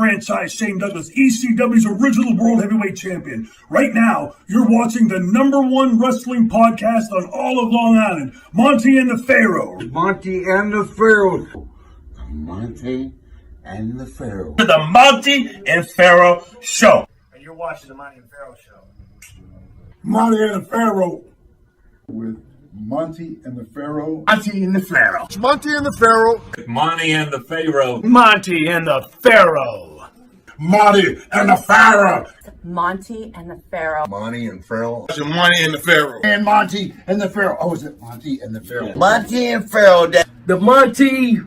franchise Shane Douglas, ECW's original World Heavyweight Champion. Right now, you're watching the #1 wrestling podcast on all of Long Island, Monty and the Pharaoh. Monty and the Pharaoh. Monty and the Pharaoh. The Monty and Pharaoh Show. And you're watching the Monty and Pharaoh Show. Monty and the Pharaoh. With Monty and the Pharaoh. Monty and the Pharaoh. Monty and the Pharaoh. Monty and the Pharaoh. Monty and the Pharaoh. Monty and the Pharaoh. Monty and the Pharaoh. Monty and Pharaoh. Monty and the Pharaoh. And Monty and the Pharaoh. Oh, is it Monty and the Pharaoh? Monty and Pharaoh. The Monty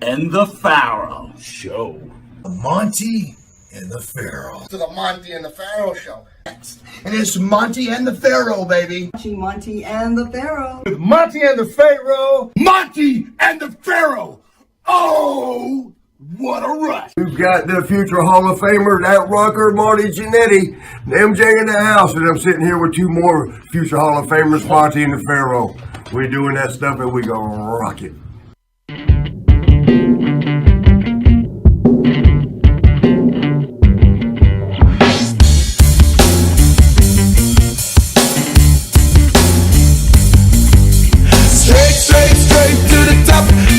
and the Pharaoh Show. Monty and the Pharaoh. To the Monty and the Pharaoh Show. And it's Monty and the Pharaoh, baby. Monty and the Pharaoh. With Monty and the Pharaoh. Monty and the Pharaoh. Oh, what a rush. We've got the future Hall of Famer, that rocker, Marty Jannetty, MJ in the house, and I'm sitting here with two more future Hall of Famers, Monty and the Pharaoh. We're doing that stuff and we gonna rock it.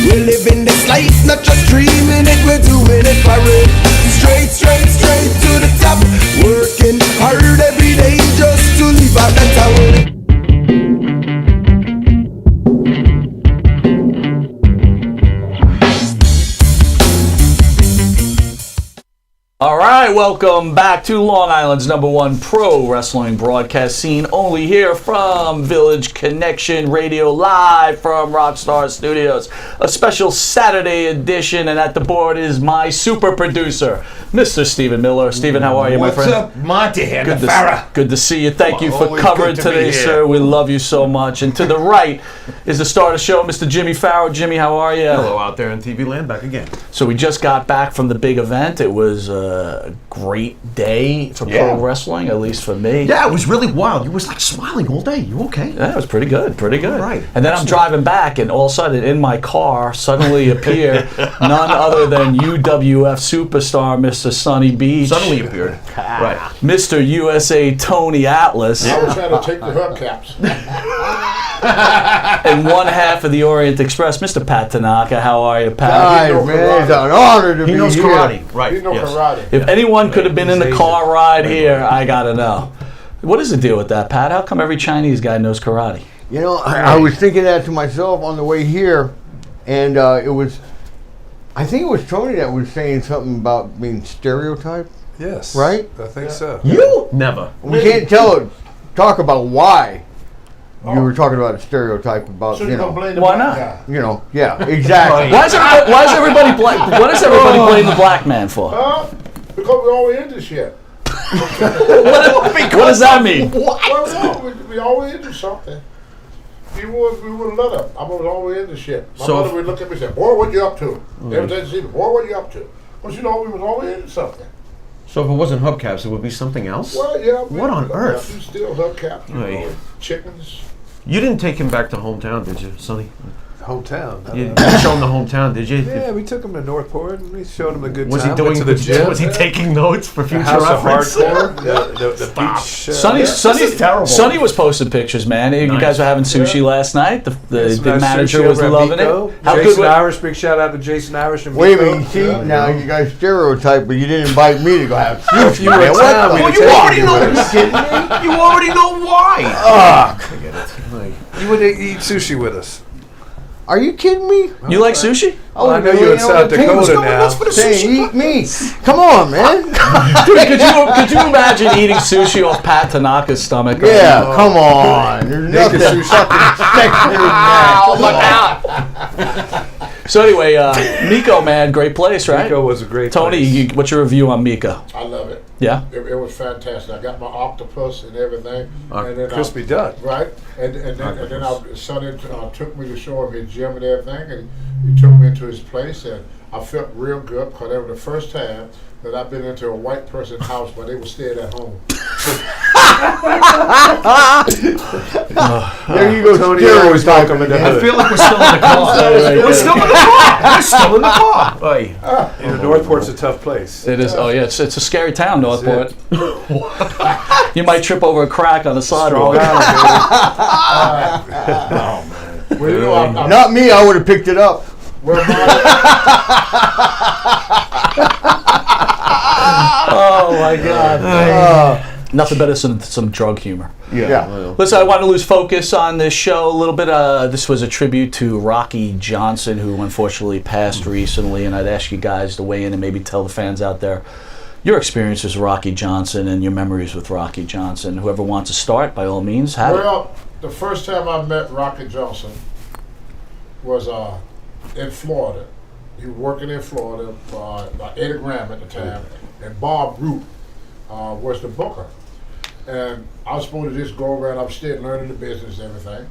We're living this life, not just dreaming it, we're doing it for it. Straight to the top. Working hard every day just to leave out that tower. All right, welcome back to Long Island's #1 pro wrestling broadcast scene, only here from Village Connection Radio, live from Rockstar Studios. A special Saturday edition, and at the board is my super producer, Mr. Stephen Miller. Stephen, how are you, my friend? What's up, Monty and the Good Pharaoh? good to see you. Thank you for Always covering good to be today, here. sir. We love you so much. And to the right is the star of the show, Mr. Jimmy Farrow. Jimmy, how are you? Hello out there in TV land, back again. So we just got back from the big event. It was a great day for pro wrestling, at least for me. Yeah, it was really wild. You was like smiling all day. You okay? Yeah, it was pretty good, pretty good. All right. And then I'm driving back, and all of a sudden, in my car, suddenly appear none other than UWF superstar Mr. Sonny Beach. Suddenly appeared. Right. Mr. USA Tony Atlas. I was trying to take the hubcaps. And one half of the Orient Express, Mr. Pat Tanaka. How are you, Pat? Hi, man. It's an honor to be He knows here. karate. Right. You know yes. karate. If anyone could have been in the car ride here, I gotta know. What is the deal with that, Pat? How come every Chinese guy knows karate? You know, I was thinking that to myself on the way here, and I think it was Tony that was saying something about being stereotyped. Yes. Right? I think so. You? Never. We can't talk about why you were talking about a stereotype about, So you you're know. going to blame the Why black not? guy. You know, yeah, exactly. Why does everybody blame the black man for? Because we're always into shit. What does that mean? Well, no, we always into something. We wouldn't let up. I was always into shit. My So mother would look at me and say, boy, what you up to? Every time she see me, boy, what you up to? Because, you know, we was always into something. So if it wasn't hubcaps, it would be something else? Well, yeah. What on earth? We still hubcaps, Right. chickens. You didn't take him back to hometown, did you, Sonny? Hometown. You didn't show him the hometown, did you? Yeah, we took him to Northport and we showed him a good Was time. he doing Went to the gym? Was he taking notes for the future House of reference? Hardcore? the beach. Sonny is terrible. Sonny was posting pictures, man. You Nice. guys were having sushi last night. The Some nice manager sushi was over at loving Miko. it. How Jason good? Irish, big shout out to Jason Irish and Wait a Miko. minute, you see, now you guys stereotype, but you didn't invite me to go have sushi. You were man. in What town, the- we Well, were you taking already know. with us. You already know why. You would eat sushi with us. Are you kidding me? You like sushi? Oh, I know you're in South Dakota now. Saying eat me. Come on, man. Dude, could you imagine eating sushi off Pat Tanaka's stomach? Yeah, come on. There's nothing sushi. fucking sexier than that. Oh, look out! So anyway, Miko, man, great place, right? Miko was a great Tony, place. what's your review on Miko? I love it. Yeah? It was fantastic. I got my octopus and everything. And then Crispy duck. Right. And then Sonny took me to show him his gym and everything. And he took me into his place. And I felt real good because that was the first time that I've been into a white person's house, but they were staying at home. There you go. Tony always talk him into I feel like we're still in the car. We're still in the car. We're still in the car. Oi. Northport's a tough place. It is. Oh yeah, it's a scary town, Northport. You might trip over a crack on the sidewalk. Well, you know, I'm Not me. I would have picked it up. well, Oh my God. Nothing better than some drug humor. Yeah. Listen, I want to lose focus on this show a little bit. This was a tribute to Rocky Johnson, who unfortunately passed recently, and I'd ask you guys to weigh in and maybe tell the fans out there your experiences with Rocky Johnson and your memories with Rocky Johnson. Whoever wants to start, by all means, have it. Well, the first time I met Rocky Johnson was in Florida. He was working in Florida by Eddie Graham at the time, and Bob Root was the booker. And I was supposed to just go around upstairs learning the business and everything.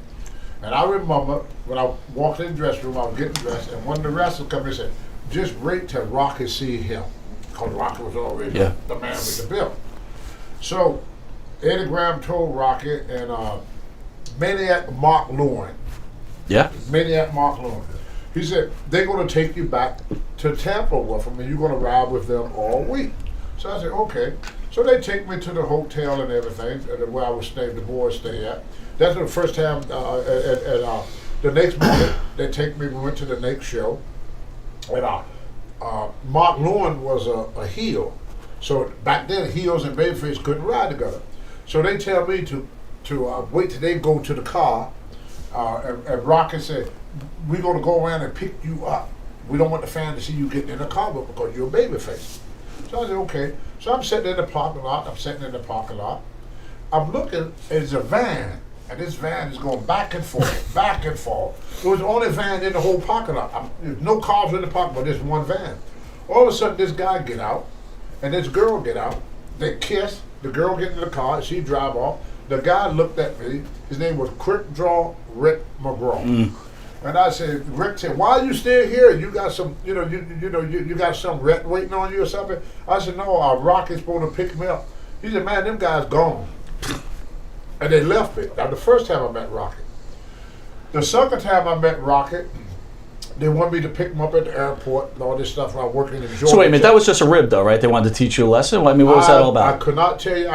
And I remember when I walked in the dressing room, I was getting dressed, and one of the wrestlers come and said, just wait till Rocky see him. Because Rocky was already the man with the belt. So Eddie Graham told Rocky and Maniac Mark Lewin. Maniac Mark Lewin. He said, they're going to take you back to Tampa with them, and you're going to ride with them all week. So I said, okay. So they take me to the hotel and everything, where I was staying, the boys stay at. That's the first time, the next morning, they take me, we went to the next show, and Mark Lewin was a heel. So back then, heels and babyface couldn't ride together. So they tell me to wait till they go to the car, and Rocky said, we're going to go around and pick you up. We don't want the fan to see you getting in the car because you're a babyface. So I said, okay. So I'm sitting in the parking lot. I'm looking, there's a van, and this van is going back and forth, back and forth. It was the only van in the whole parking lot. There's no cars in the parking lot, but there's one van. All of a sudden, this guy get out, and this girl get out. They kiss. The girl get in the car. She drive off. The guy looked at me. His name was Quick Draw Rick McGraw. And I said, Rick said, why are you still here? You got some, you got some ret waiting on you or something? I said, no, Rocky's supposed to pick me up. He said, man, them guys gone. And they left me. That was the first time I met Rocky. The second time I met Rocky, they wanted me to pick him up at the airport and all this stuff while working in Georgia. So wait a minute, that was just a rib though, right? They wanted to teach you a lesson? I mean, what was that all about? I could not tell you,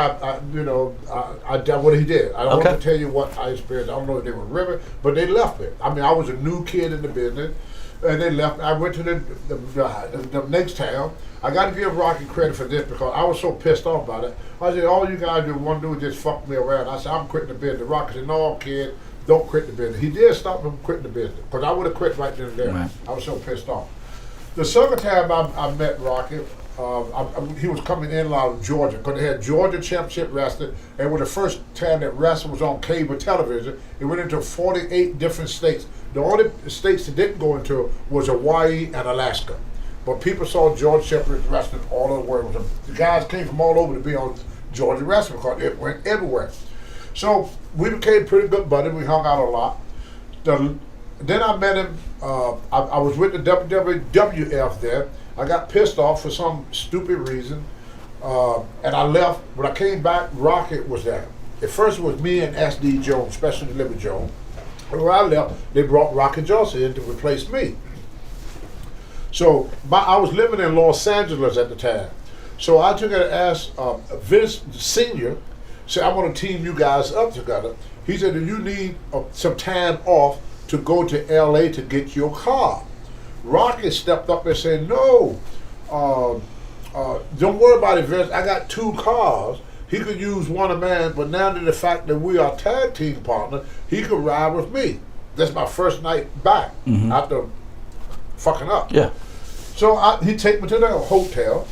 what he did. I don't want to tell you what I experienced. I don't know if they were ribbon, but they left me. I mean, I was a new kid in the business, and they left me. I went to the next town. I got to give Rocky credit for this because I was so pissed off about it. I said, all you guys want to do is just fuck me around. I said, I'm quitting the business. Rocky said, no, kid. Don't quit the business. He did stop me from quitting the business because I would have quit right then and there. Right. I was so pissed off. The second time I met Rocky, he was coming in out of Georgia because they had Georgia Championship Wrestling, and when the first time that wrestling was on cable television, it went into 48 different states. The only states it didn't go into was Hawaii and Alaska. But people saw Georgia Championship Wrestling all over the world. The guys came from all over to be on Georgia Wrestling because it went everywhere. So we became pretty good buddies. We hung out a lot. Then I met him. I was with the WWF there. I got pissed off for some stupid reason, and I left. When I came back, Rocket was there. At first, it was me and SD Jones, Special Delivery Jones. And when I left, they brought Rocket Johnson in to replace me. So I was living in Los Angeles at the time. So I took it and asked Vince Sr., said, I'm going to team you guys up together. He said, do you need some time off to go to LA to get your car? Rocky stepped up and said, no, don't worry about it, Vince. I got 2 cars. He could use one of mine, but now that the fact that we are tag team partners, he could ride with me. That's my first night back after fucking up. Yeah. So he take me to the hotel.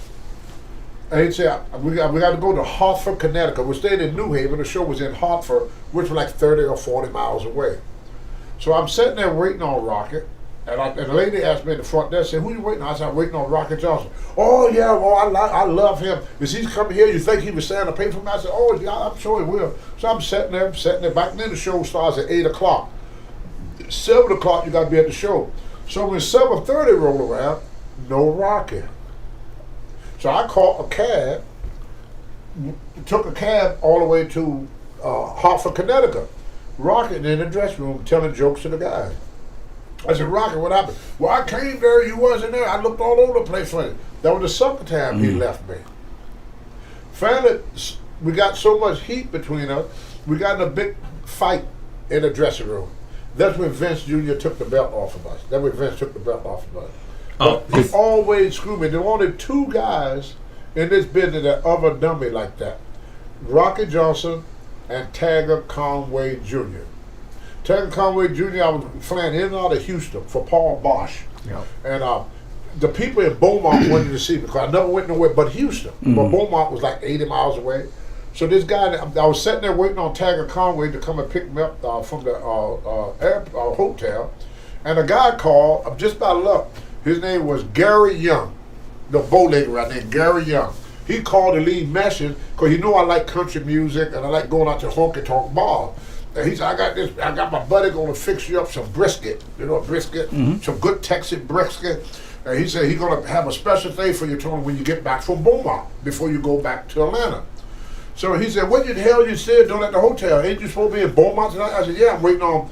And he'd say, we got to go to Hartford, Connecticut. We stayed in New Haven. The show was in Hartford, which was like 30 or 40 miles away. So I'm sitting there waiting on Rocket. And the lady asked me at the front desk, said, who you waiting on? I said, I'm waiting on Rocket Johnson. Oh, yeah, I love him. Is he coming here? You think he was saying to pay for me? I said, oh, yeah, I'm sure he will. So I'm sitting there. Back then the show starts at 8 o'clock. 7 o'clock, you got to be at the show. So when 7:30 rolled around, no Rocket. So I called a cab, took a cab all the way to Hartford, Connecticut. Rocket in the dressing room telling jokes to the guys. I said, Rocket, what happened? Well, I came there, you wasn't there. I looked all over the place for you. That was the second time he left me. Finally, we got so much heat between us, we got in a big fight in the dressing room. That's when Vince Jr. took the belt off of us. That's when Vince took the belt off of us. But he always screwed me. There were only two guys in this business that ever done me like that. Rocky Johnson and Tagger Conway Jr. Tagger Conway Jr., I was flying in and out of Houston for Paul Bosch. Yep. And the people in Beaumont wanted to see me because I never went nowhere but Houston. But Beaumont was like 80 miles away. So this guy, I was sitting there waiting on Tagger Conway to come and pick me up from the hotel. And a guy called, just by luck, his name was Gary Young, the bow-legger right there, Gary Young. He called to leave message because he knew I like country music and I like going out to honky-tonk bars. And he said, I got my buddy going to fix you up some brisket, brisket, some good Texas brisket. And he said he's going to have a special thing for you, Tony, when you get back from Beaumont, before you go back to Atlanta. So he said, what the hell you still doing at the hotel? Ain't you supposed to be in Beaumont tonight? I said, yeah, I'm waiting on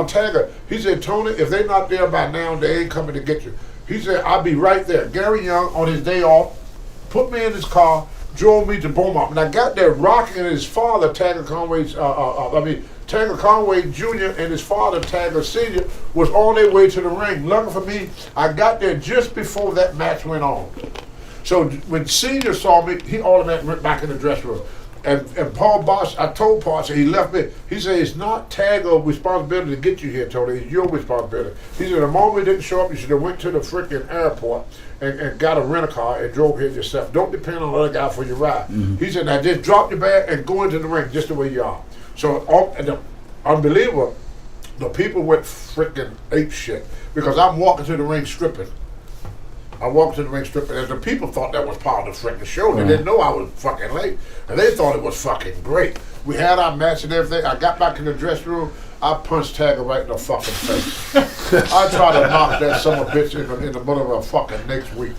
Tagger. He said, Tony, if they're not there by now, they ain't coming to get you. He said, I'll be right there. Gary Young, on his day off, put me in his car, drove me to Beaumont. When I got there, Rocky and his father, Tagger Conway Jr. and his father, Tagger Sr., was on their way to the ring. Lucky for me, I got there just before that match went on. So when Sr. saw me, he automatically went back in the dressing room. And Paul Bosch, I told Paul, so he left me. He said, it's not Tagger's responsibility to get you here, Tony. It's your responsibility. He said, the moment you didn't show up, you should have went to the freaking airport and got a rent-a-car and drove here yourself. Don't depend on another guy for your ride. He said, now just drop your bag and go into the ring just the way you are. So, unbelievable, the people went freaking ape shit because I'm walking to the ring stripping. I walked to the ring stripping, and the people thought that was part of the freaking show. They didn't know I was fucking late, and they thought it was fucking great. We had our match and everything. I got back in the dressing room. I punched Tagger right in the fucking face. I tried to knock that son of a bitch in the middle of a fucking next week.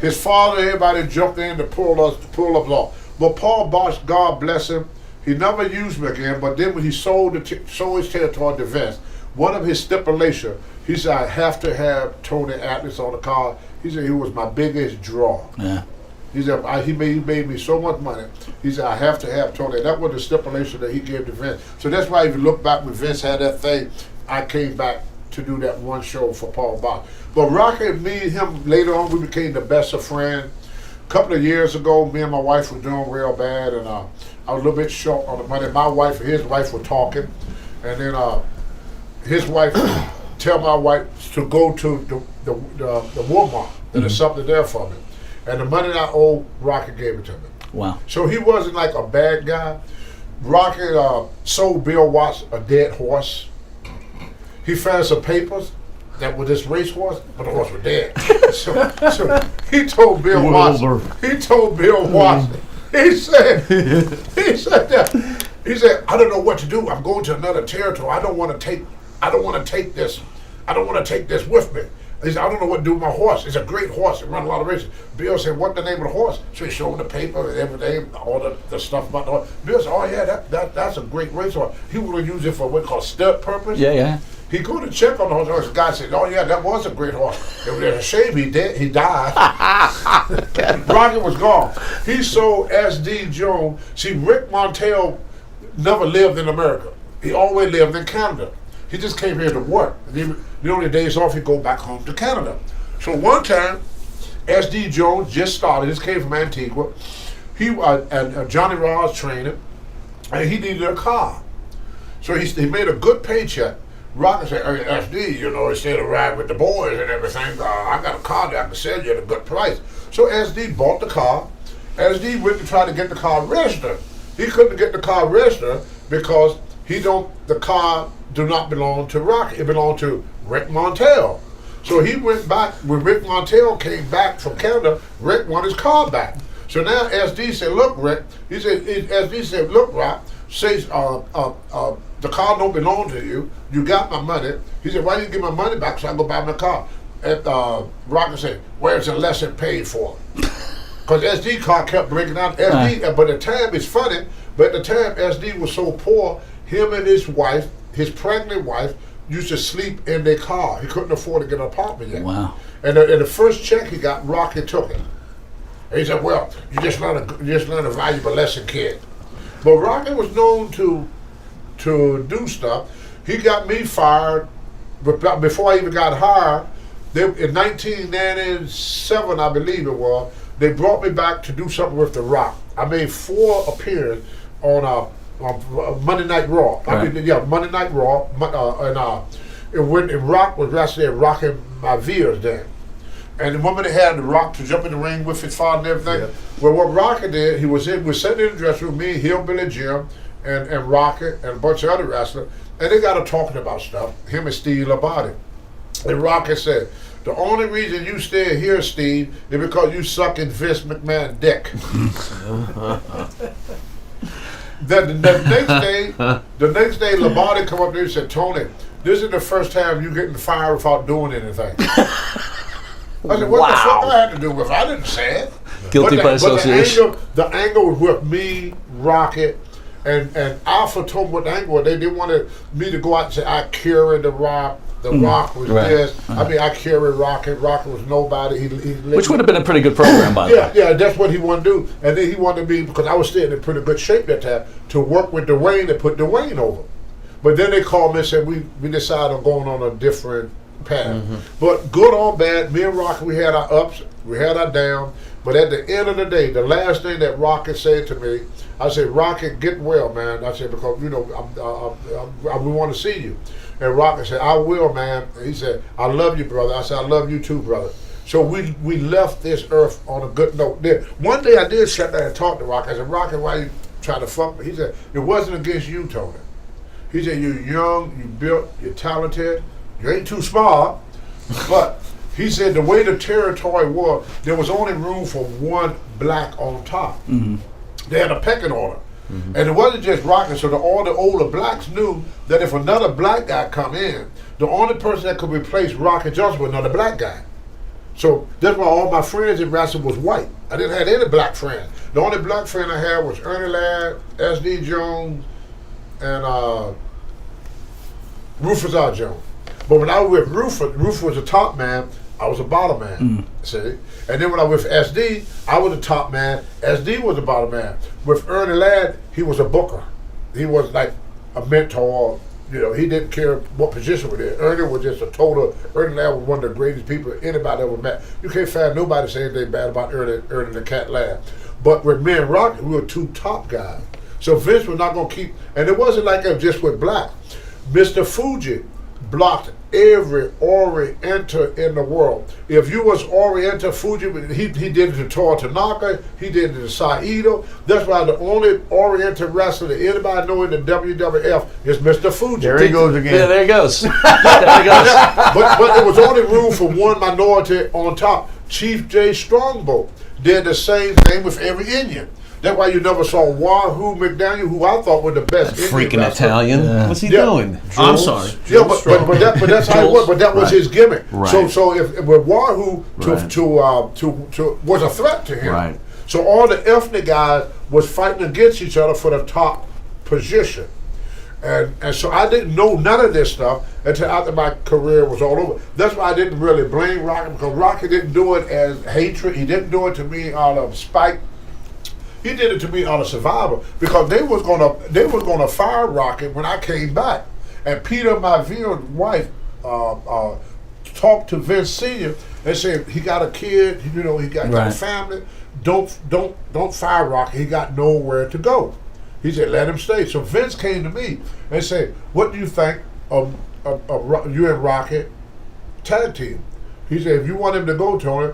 His father, everybody jumped in to pull us off. But Paul Bosch, God bless him, he never used me again. But then when he sold his territory to Vince, one of his stipulations, he said, I have to have Tony Atlas on the card. He said he was my biggest draw. Yeah. He said he made me so much money. He said I have to have Tony. That was the stipulation that he gave to Vince. So that's why if you look back when Vince had that thing, I came back to do that one show for Paul Bosch. But Rocky and me and him later on, we became the best of friends. A couple of years ago, me and my wife were doing real bad, and I was a little bit short on the money. My wife and his wife were talking, and then his wife tell my wife to go to the Walmart. There's something there for me. And the money I owe, Rocky gave it to me. Wow. So he wasn't like a bad guy. Rocky sold Bill Watts a dead horse. He found some papers that were this racehorse, but the horse was dead. so he told Bill Watts, he said, I don't know what to do. I'm going to another territory. I don't want to take this with me. He said, I don't know what to do with my horse. It's a great horse. It runs a lot of races. Bill said, what's the name of the horse? So he showed him the paper and everything, all the stuff about the horse. Bill said, oh yeah, that's a great racehorse. He was going to use it for what called stud purpose. Yeah. He go to check on the horse. The guy said, oh yeah, that was a great horse. It was a shame he died. Rocky was gone. He sold S.D. Jones. See, Rick Montel never lived in America. He always lived in Canada. He just came here to work. The only days off, he'd go back home to Canada. So one time, S.D. Jones just started. This came from Antigua. He and Johnny Ross trained him, and he needed a car. So he made a good paycheck. Rocky said, hey, S.D., instead of ride with the boys and everything, I got a car that I can sell you at a good price. So S.D. bought the car. S.D. went to try to get the car registered. He couldn't get the car registered because the car do not belong to Rocky. It belonged to Rick Montel. So he went back. When Rick Montel came back from Canada, Rick wanted his car back. So now SD said, look, Rick, SD said, look, Rock, says the car don't belong to you. You got my money. He said, why didn't you give my money back so I can go buy my car? And Rocky said, where's the lesson paid for? Because SD car kept breaking down. SD, but at the time, it's funny, but at the time, SD was so poor, him and his wife, his pregnant wife, used to sleep in their car. He couldn't afford to get an apartment yet. Wow. And the first check he got, Rocky took it. And he said, well, you just learn a valuable lesson, kid. But Rocky was known to do stuff. He got me fired before I even got hired. In 1997, I believe it was, they brought me back to do something with The Rock. I made 4 appearances on Monday Night Raw. Right. Monday Night Raw. And Rock was wrestling Rocking My Veers then. And the woman that had The Rock to jump in the ring with his father and everything. Yeah. Well, what Rocky did, we were sitting in the dressing room, me, Hillbilly Jim, and Rocky, and a bunch of other wrestlers, and they got to talking about stuff, him and Steve Labonte. And Rocky said, the only reason you still here, Steve, is because you sucking Vince McMahon's dick. Then the next day, Labonte come up there and said, Tony, this is the first time you getting fired without doing anything. I said, what the fuck I had to do with it? I didn't say it. Guilty by association. The angle was with me, Rocket, and Alpha told me what the angle was. They didn't want me to go out and say, I carried The Rock. The Rock was this. I mean, I carried Rocket. Rocket was nobody. Which would have been a pretty good program, by the way. Yeah, that's what he wanted to do. And then he wanted me, because I was still in pretty good shape that time, to work with Dwayne and put Dwayne over. But then they called me and said, we decided on going on a different path. But good or bad, me and Rocket, we had our ups, we had our downs. But at the end of the day, the last thing that Rocket said to me, I said, Rocket, get well, man. I said, because, we want to see you. And Rocket said, I will, man. And he said, I love you, brother. I said, I love you too, brother. So we left this earth on a good note. Then one day I did sit there and talk to Rocket. I said, Rocket, why you trying to fuck me? He said, it wasn't against you, Tony. He said, you're young, you built, you're talented, you ain't too smart, but he said the way the territory was, there was only room for one black on top. They had a pecking order. And it wasn't just Rocket, so all the older blacks knew that if another black guy come in, the only person that could replace Rocket Johnson was another black guy. So that's why all my friends in wrestling was white. I didn't have any black friends. The only black friend I had was Ernie Ladd, S.D. Jones, and Rufus R. Jones. But when I was with Rufus was a top man, I was a bottom man, see? And then when I was with SD, I was a top man, SD was a bottom man. With Ernie Ladd, he was a booker. He was like a mentor, he didn't care what position we did. Ernie was just Ernie Ladd was one of the greatest people anybody ever met. You can't find nobody saying anything bad about Ernie the Cat Ladd. But with me and Rocket, we were 2 top guys. So Vince was not going to keep, and it wasn't like it just with black. Mr. Fuji blocked every Oriental in the world. If you was Oriental Fuji, he did it to Tor Tanaka, he did it to Saito. That's why the only Oriental wrestler that anybody know in the WWF is Mr. Fuji. There he goes again. Yeah, there he goes. There he goes. But there was only room for one minority on top. Chief J. Strongbow did the same thing with every Indian. That's why you never saw Wahoo McDaniel, who I thought were the best freaking wrestler. Italian. Yeah. What's he doing? I'm sorry. Yeah, but that's how it was. But that was his gimmick. Right. So if with Wahoo to was a threat to him. Right. So all the ethnic guys was fighting against each other for the top position. And so I didn't know none of this stuff until after my career was all over. That's why I didn't really blame Rocky, because Rocky didn't do it as hatred. He didn't do it to me out of spite. He did it to me out of survival, because they was gonna fire Rocky when I came back. And Peter, my wife, talked to Vince Sr. and said he got a kid, he got a family. Don't fire Rocky. He got nowhere to go. He said, let him stay. So Vince came to me and said, what do you think of you and Rocky tag team? He said, if you want him to go, Tony,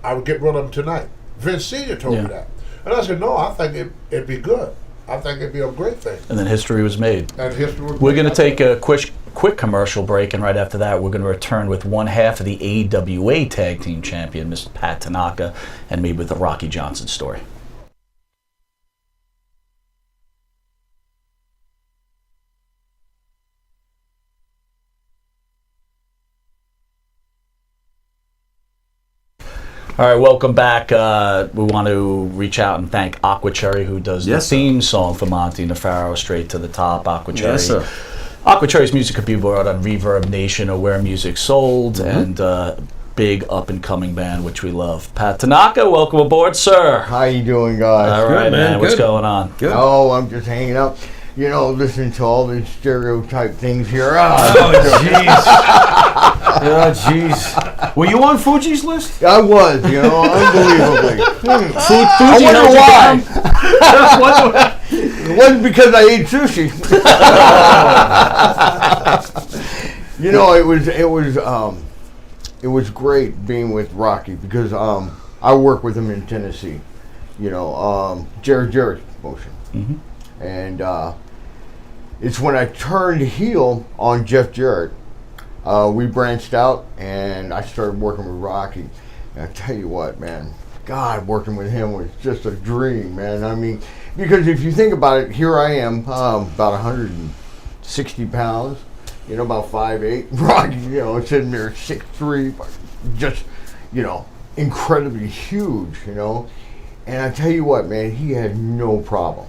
I would get rid of him tonight. Vince Sr. told me that. And I said, no, I think it'd be good. I think it'd be a great thing. And then history was made. We're going to take a quick commercial break, and right after that, we're going to return with one half of the AWA Tag Team Champion, Mr. Pat Tanaka, and me with the Rocky Johnson story. All right, welcome back. We want to reach out and thank Aqua Cherry, who does the theme song for Monty and the Pharaoh, Straight to the Top. Aqua Cherry. Yes, sir. Aqua Cherry's music could be bought on Reverb Nation or Where Music's Sold, and big up-and-coming band, which we love. Pat Tanaka, welcome aboard, sir. How you doing, guys? All right, man. What's going on? Good. Oh, I'm just hanging out. You know, listening to all these stereotype things here. Oh, jeez. Oh, jeez. Were you on Fuji's list? I was, unbelievably. Fuji, I wonder why. It wasn't because I ate sushi. It was great being with Rocky because I work with him in Tennessee. Jarrett's motion, and it's when I turned heel on Jeff Jarrett. We branched out, and I started working with Rocky. And I tell you what, man, God, working with him was just a dream, man. I mean, because if you think about it, here I am, about 160 pounds, about 5'8". Rocky, sitting there 6'3", just, incredibly huge, And I tell you what, man, he had no problem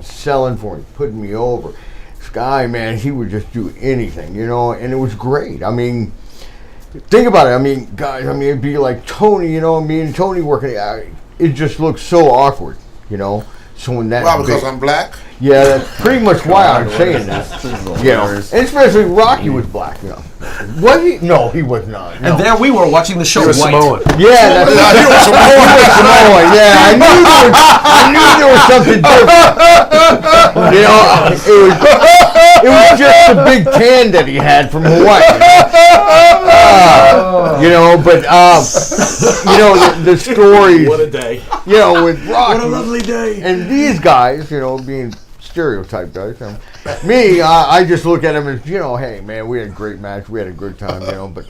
selling for me, putting me over. This guy, man, he would just do anything, and it was great. I mean, think about it. I mean, guys, it'd be like Tony, me and Tony working. It just looks so awkward, So when that because I'm black? Yeah, that's pretty much why I'm saying that. And especially Rocky was black, Was he? No, he was not. No. And there we were watching the show. He was Samoan. Yeah, that's He was Samoan. Yeah, I knew there was something different. It was just the big tan that he had from Hawaii. The stories. What a day. With Rocky. What a lovely day. And these guys, being stereotype guys. Me, I just look at him as, hey, man, we had a great match. We had a good time, But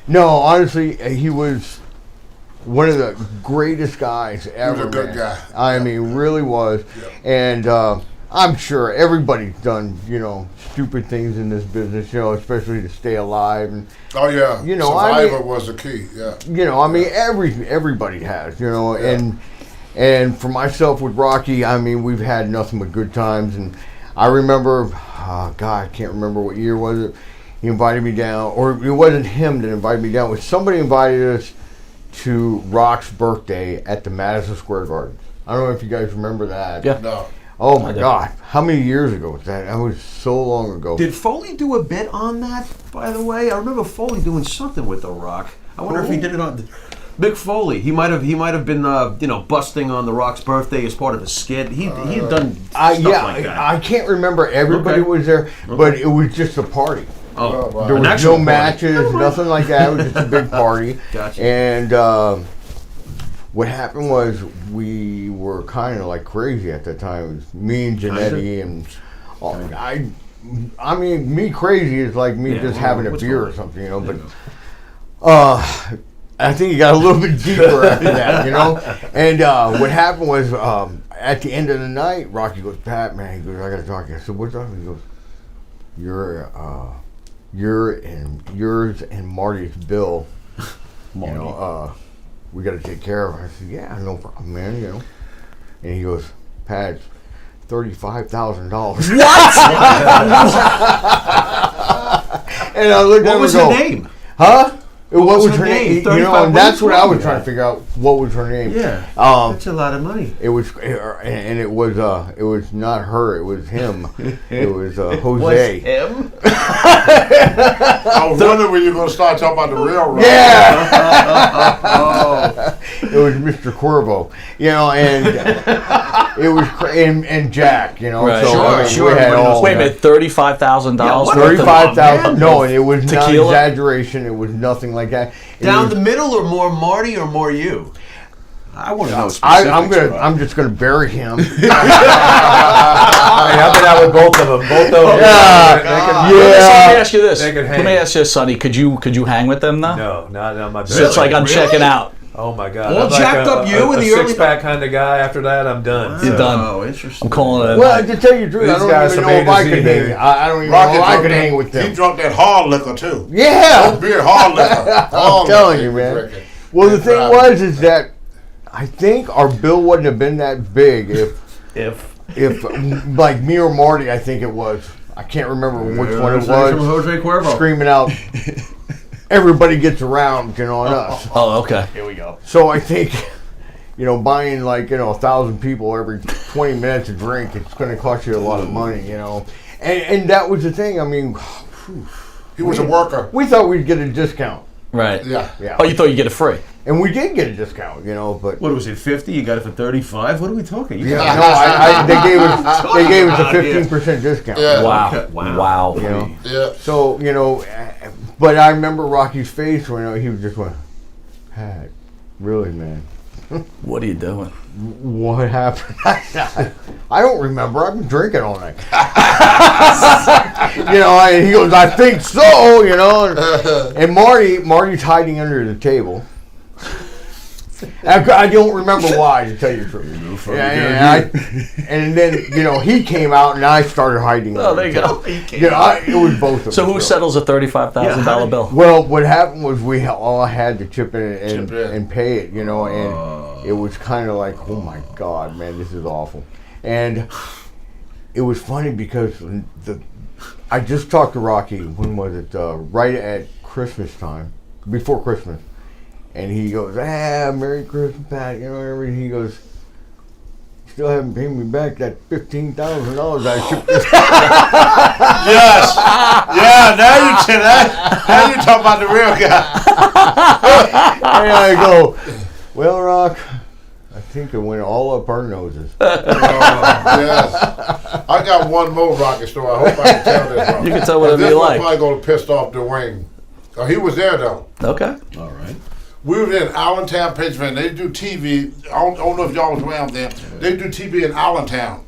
no, honestly, he was one of the greatest guys ever. He was a good guy. I mean, really was. Yep. And I'm sure everybody's done, stupid things in this business, especially to stay alive. And, oh, yeah. Survivor was the key, yeah. Everybody has, And for myself with Rocky, we've had nothing but good times. And I remember, I can't remember what year was it. He invited me down, or it wasn't him that invited me down. It was somebody invited us to Rock's birthday at the Madison Square Garden. I don't know if you guys remember that. Yeah. No. Oh my God! How many years ago was that? That was so long ago. Did Foley do a bit on that, by the way? I remember Foley doing something with The Rock. I wonder if he did it on Mick Foley. He might have been busting on The Rock's birthday as part of a skit. He had done stuff like that. I can't remember. Everybody was there, but it was just a party. Oh, there was no matches, nothing like that. It was just a big party. Gotcha. And what happened was we were kind of like crazy at that time. It was me and Janetti and me crazy is like me just having a beer or something, But I think he got a little bit deeper after that, And what happened was at the end of the night, Rocky goes, Pat, man, he goes, I got to talk to you. I said, what's up? He goes, yours and Marty's bill, we got to take care of it. I said, yeah, no problem, man, And he goes, Pat, $35,000. What? And I looked at him and go, what was her name? Huh? What was her name? And that's what I was trying to figure out. What was her name? Yeah, that's a lot of money. It was, and it was not her. It was him. It was Jose. Was him? I was wondering when you were going to start talking about the real Rock. Yeah. It was Mr. Corvo, and it was and Jack, Right. So Sure. we had all. Wait a minute, $35,000? $35,000. No, and it was Tequila? not exaggeration. It was nothing like that. Down the middle, or more Marty, or more you? I want to know specifics. I'm just gonna bury him. I've been out with both of them. Let me ask you this. Let me ask you this, Sonny. Could you hang with them, though? No, not on my So it's like I'm checking out. Oh my God! All I'm jacked like up you in the early six-pack kind of guy. After that, I'm done. You're done. Oh, interesting. I'm calling it. Well, to tell you the truth, I These don't guys even from know if A I to Z, could baby. hang. I don't even Rocky know if I drunk could hang with He them. drunk that hard liquor, too. Yeah. Beer, hard liquor. I'm telling you, man. Well, the thing is that I think our bill wouldn't have been that big if like me or Marty, I think it was. I can't remember which one it was. From Jose Cuervo. Screaming out, everybody gets around, on us. Oh, okay. Here we go. So I think, buying 1,000 people every 20 minutes a drink, it's going to cost you a lot of money, And that was the thing. I mean, he was a worker. We thought we'd get a discount. Right. Yeah. Oh, you thought you'd get it free? And we did get a discount, but What was it, 50? You got it for 35? What are we talking? You yeah, no, they gave us a 15% discount. Yeah. Wow. Okay. Wow. Yeah. So, but I remember Rocky's face when he was just going, Pat, really, man? What are you doing? What happened? I don't remember. I've been drinking all night. And he goes, I think so, And Marty's hiding under the table. I don't remember why, to tell you the truth. And then, he came out and I started hiding. Oh, there you go. It was both of us. So who settles a $35,000 bill? Well, what happened was we all had to chip in and pay it, and it was kind of like, oh my God, man, this is awful. And it was funny because I just talked to Rocky, when was it, right at Christmas time, before Christmas. And he goes, Merry Christmas, Pat, everything. He goes, still haven't paid me back that $15,000 I shipped this. Yes. Yeah, now you talk about the real guy. And I go, well, Rock, I think it went all up our noses. Yes. I got one more Rocky story. I hope I can tell this one. You can tell whatever you like. This one probably going to piss off Dwayne. He was there, though. Okay. All right. We were in Allentown, Pennsylvania. They do TV. I don't know if y'all was around there. They do TV in Allentown.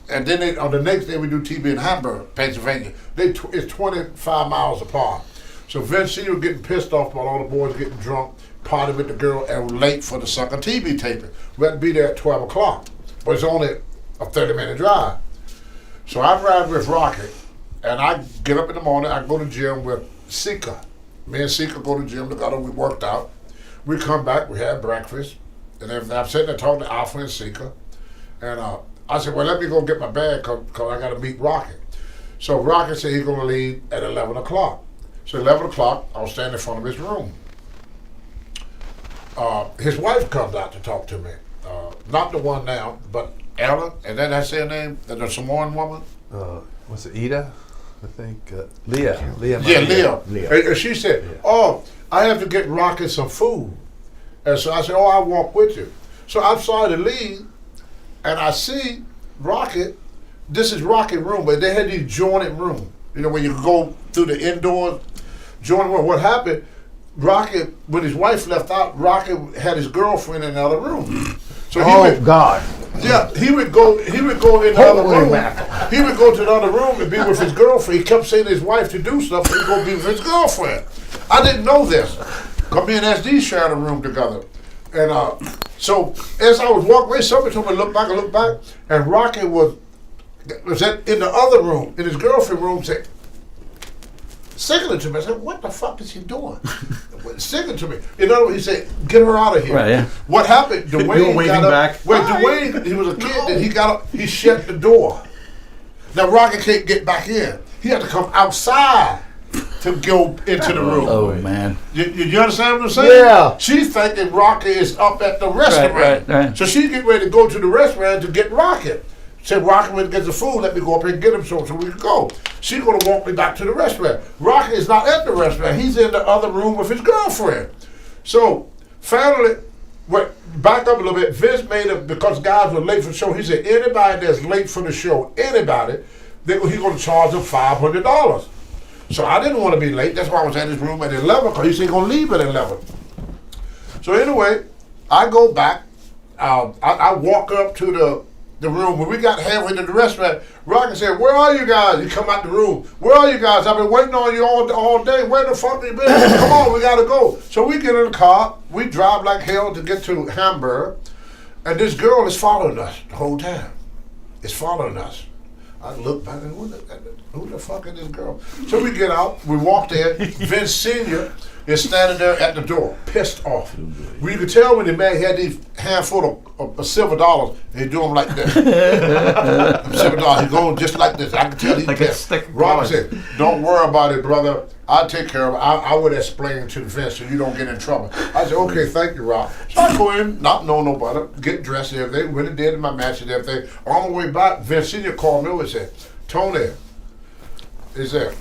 And then on the next day, we do TV in Hamburg, Pennsylvania. It's 25 miles apart. So Vince Sr. was getting pissed off about all the boys getting drunk, partying with the girl, and were late for the sucker TV taping. We had to be there at 12 o'clock. But it's only a 30-minute drive. So I ride with Rocky, and I get up in the morning. I go to the gym with Sika. Me and Sika go to the gym together. We worked out. We come back, we had breakfast, and everything. I'm sitting there talking to Alpha and Sika, and I said, well, let me go get my bag because I got to meet Rocky. So Rocky said he's going to leave at 11 o'clock. So 11 o'clock, I was standing in front of his room. His wife comes out to talk to me. Not the one now, but Ella, and then that's her name, the Samoan woman. Was it Ida? I think Leah. Yeah, Leah. And she said, oh, I have to get Rocky some food. And so I said, oh, I'll walk with you. So I'm sorry to leave, and I see Rocky. This is Rocky's room, but they had these jointed rooms. When you go through the indoor jointed room. What happened, Rocky, when his wife left out, Rocky had his girlfriend in another room. So God. Yeah, he would go in the other room. He would go to the other room and be with his girlfriend. He kept saying to his wife to do stuff, so he'd go be with his girlfriend. I didn't know this. Because me and SD shared a room together. And so as I was walking away, somebody told me to look back, and Rocky was in the other room, in his girlfriend room, saying, signaling to me. I said, what the fuck is he doing? Signaling to me. In other words, he said, get her out of here. Right, yeah. What happened? Dwayne got up. back. Wait, Dwayne, he was a kid, then he got up, he shut the door. Now Rocky can't get back in. He had to come outside to go into the room. Oh, man. You understand what I'm saying? Yeah. She's thinking Rocky is up at the restaurant. Right. So she get ready to go to the restaurant to get Rocky. Said, Rocky went to get the food, let me go up here and get him so we can go. She's going to walk me back to the restaurant. Rocky is not at the restaurant. He's in the other room with his girlfriend. So finally, back up a little bit, Vince made it, because guys were late for the show, he said, anybody that's late for the show, he's going to charge them $500. So I didn't want to be late. That's why I was at his room at 11, because he said he's going to leave at 11. So anyway, I go back. I walk up to the room. When we got halfway to the restaurant, Rocky said, where are you guys? He come out the room. Where are you guys? I've been waiting on you all day. Where the fuck you been? Come on, we got to go. So we get in the car. We drive like hell to get to Hamburg. And this girl is following us the whole time. It's following us. I look back and who the fuck is this girl? So we get out. We walk there. Vince Sr., is standing there at the door, pissed off. Well, you could tell when the man had these handful of silver dollars, and he do them like this. Silver dollars, he going just like this. I can tell he's Like a pissed. stick of Robert cards. said, "Don't worry about it, brother. I'll take care of it. I would explain to Vince so you don't get in trouble." I said, "Okay, thank you, Rob." So I go in, not know nobody, get dressed and everything, went and did my match and everything. On the way back, Vince Senior called me and said, "Tony," he said,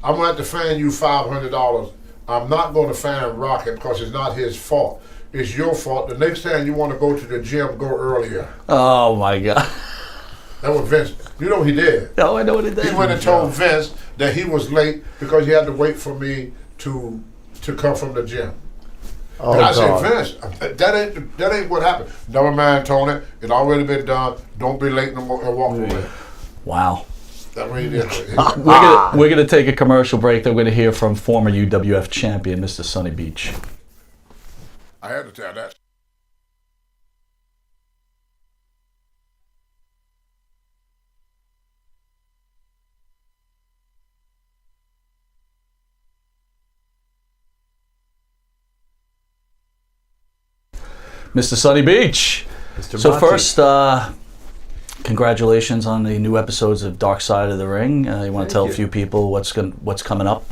"I'm going to have to fine you $500. I'm not going to fine Rocket because it's not his fault. It's your fault. The next time you want to go to the gym, go earlier." Oh my God. That was Vince. You know what he did? Oh, I know what it did. He went and told Vince that he was late because he had to wait for me to come from the gym. Oh, And I God. said, "Vince, that ain't what happened." "Never mind, Tony. It already been done. Don't be late no more," and walk away. Wow. That's what he did. We're gonna take a commercial break. Then we're gonna hear from former UWF champion, Mr. Sonny Beach. I had to tell that. Mr. Sonny Beach. Mr. So Monty. first, congratulations on the new episodes of Dark Side of the Ring. You want to tell a few people what's coming up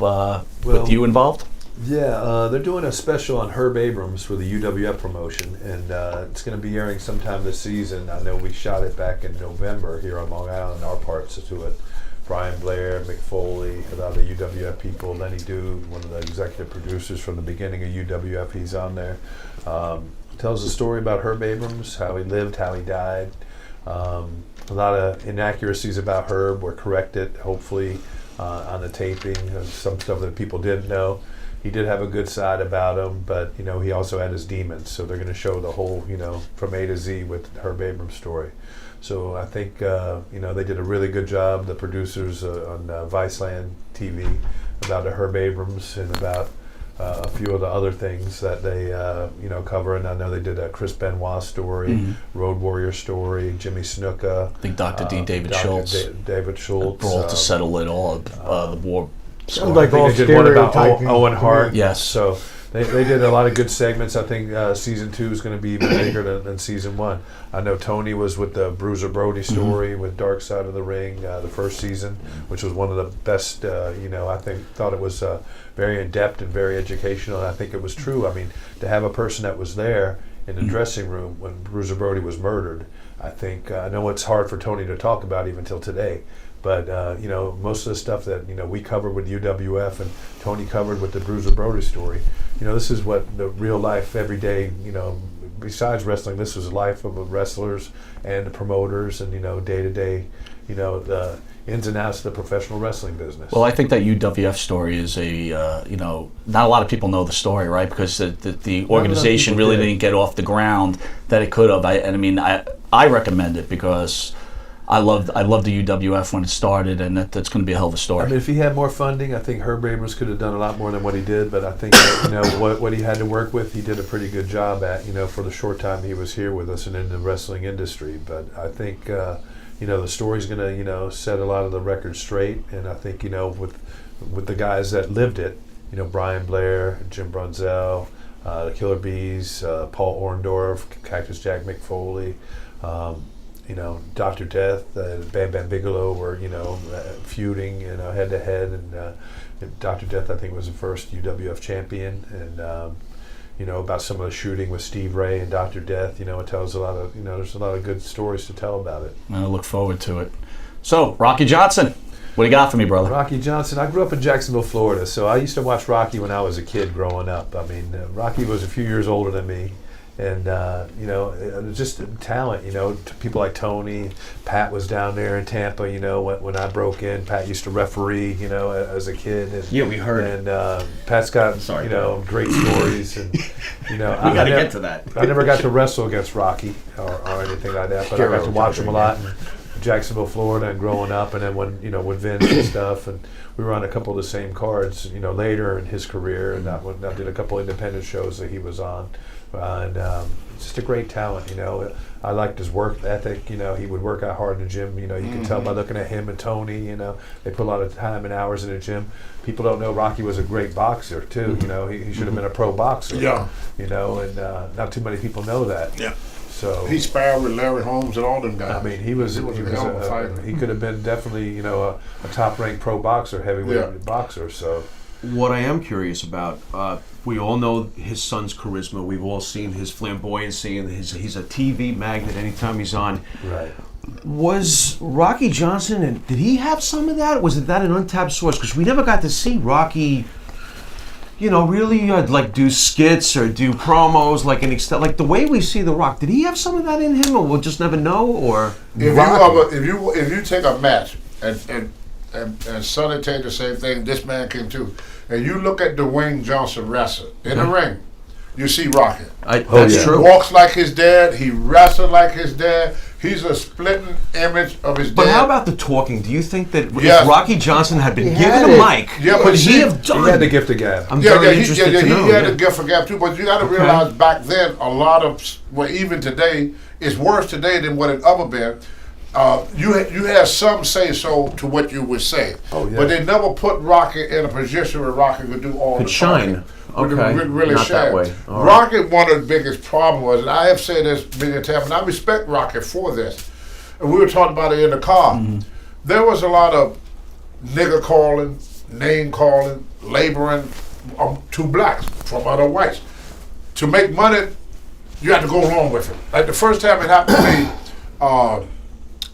with you involved? Yeah, they're doing a special on Herb Abrams for the UWF promotion, and it's going to be airing sometime this season. I know we shot it back in November here on Long Island, our parts to it. Brian Blair, Mick Foley, a lot of the UWF people, Lenny Dude, one of the executive producers from the beginning of UWF, he's on there. Tells a story about Herb Abrams, how he lived, how he died. A lot of inaccuracies about Herb were corrected, hopefully, on the taping. Some stuff that people didn't know. He did have a good side about him, but he also had his demons. So they're going to show the whole, from A to Z with Herb Abrams' story. So I think they did a really good job. The producers on Viceland TV about Herb Abrams and about a few of the other things that they cover. And I know they did a Chris Benoit story, Road Warrior story, Jimmy Snuka. I think Dr. D. David Schultz. David Schultz. Brawl to settle it all. The war. Sounds like I think all they did one about stereotyping. Owen Hart. Yes. So they did a lot of good segments. I think season 2 is going to be even bigger than season 1. I know Tony was with the Bruiser Brody story with Dark Side of the Ring, the first season, which was one of the best. I thought it was very in depth and very educational. And I think it was true. I mean, to have a person that was there in the dressing room when Bruiser Brody was murdered, I know it's hard for Tony to talk about even till today. But most of the stuff that we covered with UWF and Tony covered with the Bruiser Brody story, this is what the real life, everyday, besides wrestling, this was the life of the wrestlers and the promoters and day to day, the ins and outs of the professional wrestling business. Well, I think that UWF story is not a lot of people know the story, right? Because the organization really didn't get off the ground that it could have. I recommend it because I loved the UWF when it started, and that's going to be a hell of a story. I mean, if he had more funding, I think Herb Abrams could have done a lot more than what he did. But I think what he had to work with, he did a pretty good job at. For the short time he was here with us and in the wrestling industry. But I think the story's going to set a lot of the records straight. And I think with the guys that lived it, Brian Blair, Jim Brunzell, the Killer Bees, Paul Orndorff, Cactus Jack Mick Foley. Dr. Death, Bam Bam Bigelow were, feuding, head to head, and Dr. Death, I think, was the first UWF champion, and about some of the shooting with Steve Ray and Dr. Death, it tells a lot of, there's a lot of good stories to tell about it. I look forward to it. So, Rocky Johnson, what do you got for me, brother? Rocky Johnson, I grew up in Jacksonville, Florida, so I used to watch Rocky when I was a kid growing up. I mean, Rocky was a few years older than me. And, just talent, people like Tony. Pat was down there in Tampa, when I broke in. Pat used to referee, as a kid. And, Yeah, we heard. And Pat's got, great stories. And, we got to get to that. I never got to wrestle against Rocky or anything like that, but I got to watch him a lot. And Jacksonville, Florida, and growing up, and then when with Vince and stuff, and we were on a couple of the same cards, later in his career, and I did a couple independent shows that he was on, and just a great talent. I liked his work ethic. He would work out hard in the gym. You can tell by looking at him and Tony. They put a lot of time and hours in the gym. People don't know Rocky was a great boxer too. He should have been a pro boxer. Yeah. And not too many people know that. Yeah. So he sparred with Larry Holmes and all them guys. I mean, he could have been definitely a top-ranked pro boxer, heavyweight boxer. So what I am curious about, we all know his son's charisma. We've all seen his flamboyancy, and he's a TV magnet anytime he's on. Right. Was Rocky Johnson, and did he have some of that? Was that an untapped source? Because we never got to see Rocky, really like do skits or do promos like an extent, like the way we see The Rock. Did he have some of that in him, or we'll just never know? Or if you take a match and Sonny tell you the same thing, this man can too, and you look at Dwayne Johnson wrestle in the ring, you see Rocky. That's true. He walks like his dad. He wrestles like his dad. He's a splitting image of his dad. But how about the talking? Do you think that if Rocky Johnson had been given a mic, would he have done? He had the gift of gab. I'm very interested to know. He had the gift of gab too. But you got to realize back then, a lot of even today, it's worse today than what it ever been. You had some say so to what you would say, but they never put Rocky in a position where Rocky could do all the shine. Okay, really not shine. That way. All Rocky, one of the biggest problems was, and I have said this many times, and I respect Rocky for this. And we were talking about it in the car. Mm-hmm. There was a lot of nigger calling, name calling, laboring to blacks from other whites. To make money, you had to go along with it. Like the first time it happened to me,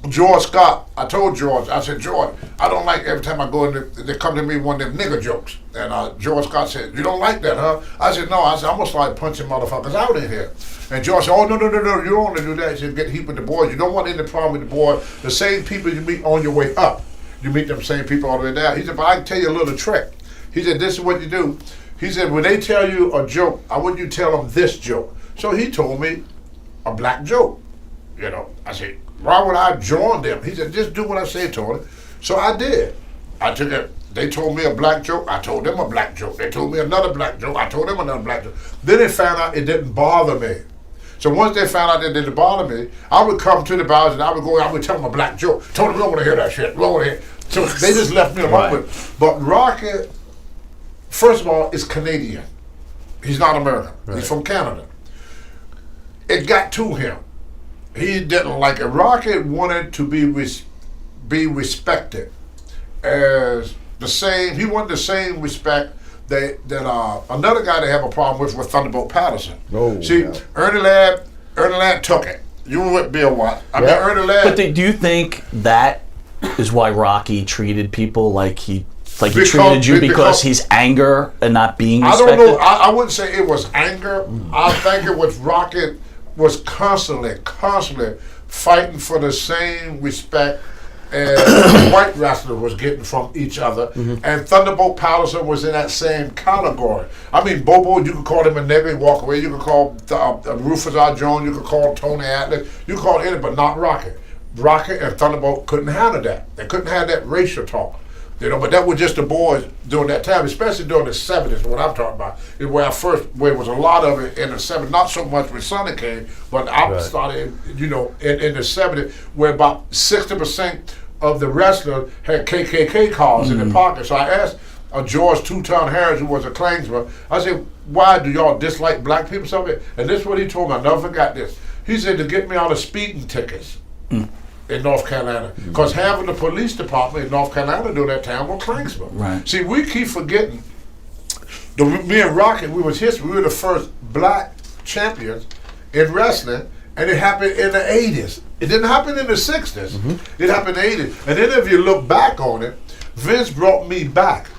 George Scott, I told George, I said, George, I don't like every time I go in, they come to me with one of them nigger jokes. And George Scott said, you don't like that, huh? I said, no. I said, I'm going to start punching motherfuckers out in here. And George said, oh, no, you don't want to do that. He said, get heat with the boys. You don't want any problem with the boys. The same people you meet on your way up, you meet them same people all the way down. He said, but I can tell you a little trick. He said, this is what you do. He said, when they tell you a joke, I want you to tell them this joke. So he told me a black joke. I said, why would I join them? He said, just do what I say, Tony. So I did. I took it. They told me a black joke. I told them a black joke. They told me another black joke. I told them another black joke. Then they found out it didn't bother me. So once they found out it didn't bother me, I would come to the bars and I would tell them a black joke. Tony, we don't want to hear that shit. We don't want to hear. So they just left me alone with it. But Rocky, first of all, is Canadian. He's not American. Right. He's from Canada. It got to him. He didn't like it. Rocky wanted to be respected as the same. He wanted the same respect that another guy they have a problem with Thunderbolt Patterson. Ernie Ladd took it. You were with Bill Watt. Ernie Ladd. But do you think that is why Rocky treated people like he treated you because he's anger and not being respected? I don't know. I wouldn't say it was anger. I think it was Rocky was constantly fighting for the same respect as the white wrestler was getting from each other. Mm-hmm. And Thunderbolt Patterson was in that same category. I mean, Bobo, you could call him a nigger, walk away. You could call Rufus R. Jones, you could call Tony Atlas, you could call any, but not Rocky. Rocky and Thunderbolt couldn't handle that. They couldn't have that racial talk. But that was just the boys during that time, especially during the 70s, what I'm talking about. Where it was a lot of it in the 70s, not so much when Sonny came, but I started, in the 70s, where about 60% of the wrestlers had KKK cars in their pocket. So I asked George Two-Ton Harris, who was a Klansman, I said, why do y'all dislike black people so much? And this is what he told me, I never forgot this. He said, to get me all the speeding tickets. In North Carolina, because having the police department in North Carolina during that time were Klansmen. Right. See, we keep forgetting. Me and Rocky, we were the first black champions in wrestling, and it happened in the 80s. It didn't happen in the 60s. Mm-hmm. It happened in the 80s. And then if you look back on it, Vince brought me back,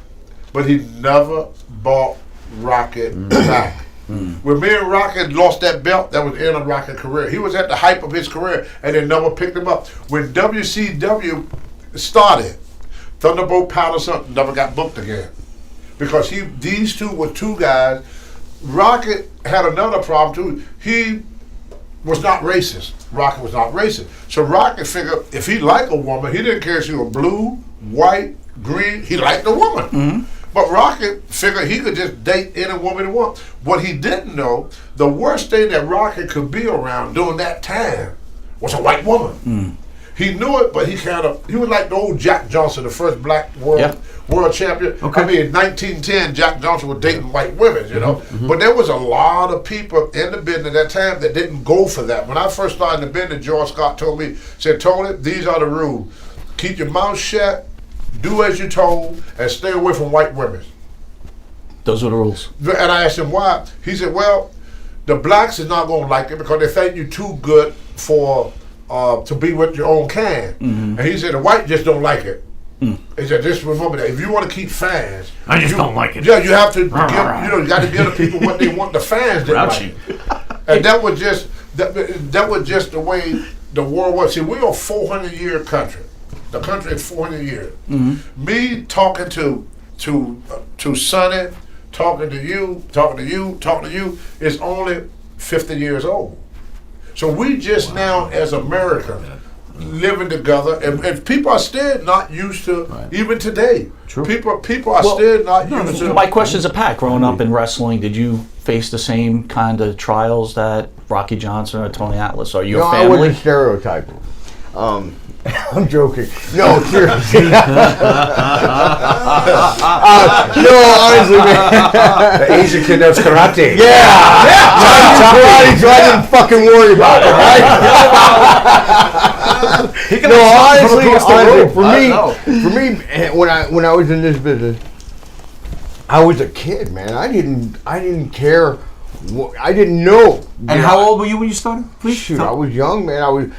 but he never brought Rocky back. When me and Rocky lost that belt, that was the end of Rocky's career. He was at the height of his career, and they never picked him up. When WCW started, Thunderbolt Patterson never got booked again. Because these two were two guys. Rocky had another problem too. was not racist. Rocky was not racist. So Rocky figured if he liked a woman, he didn't care if she was blue, white, green. He liked the woman. But Rocky figured he could just date any woman he wants. What he didn't know, the worst thing that Rocky could be around during that time was a white woman. He knew it, but he was like the old Jack Johnson, the first black world champion. Okay. I mean, in 1910, Jack Johnson was dating white women, you know. But there was a lot of people in the business at that time that didn't go for that. When I first started in the business, George Scott told me, said, Tony, these are the rules. Keep your mouth shut, do as you're told, and stay away from white women. Those are the rules. And I asked him why. He said, well, the blacks is not going to like it because they think you're too good for to be with your own kind. And he said the white just don't like it. He said, just remember that if you want to keep fans, I just don't like it. Yeah, you have to you got to give the people what they want. The fans didn't like it. And that was just the way the world was. See, we're a 400-year country. The country is 400 years. Me talking to Sonny, talking to you is only 50 years old. So we just now, as Americans, living together, and people are still not used to, even today. True. People are still not used to. My question's a Pat. Growing up in wrestling, did you face the same kind of trials that Rocky Johnson or Tony Atlas? Are you a family? I wasn't stereotyping. I'm joking. No, seriously. No, honestly, man. The Asian kid knows karate. Yeah. Karate, so I didn't fucking worry about it, right? No, honestly, for me, when I was in this business, I was a kid, man. I didn't care. I didn't know. And how old were you when you started? Please? Shoot, I was young, man.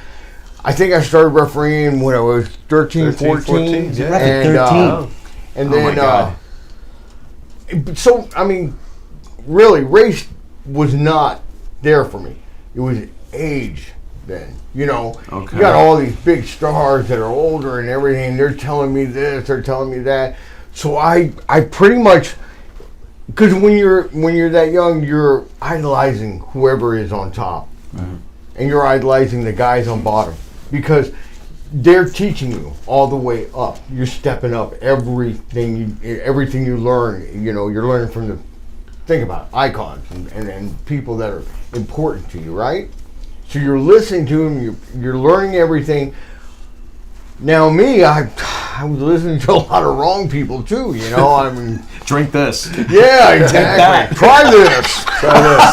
I think I started refereeing when I was 13, 14. Yeah. And then, so, I mean, really, race was not there for me. It was age then. You know, you got all these big stars that are older and everything. They're telling me this, they're telling me that. So I pretty much, because when you're that young, you're idolizing whoever is on top. And you're idolizing the guys on bottom. Because they're teaching you all the way up. You're stepping up everything you learn. You know, you're learning from think about it, icons and people that are important to you, right? So you're listening to them. You're learning everything. Now me, I was listening to a lot of wrong people too. You know, I mean, drink this. Yeah, exactly. Try this.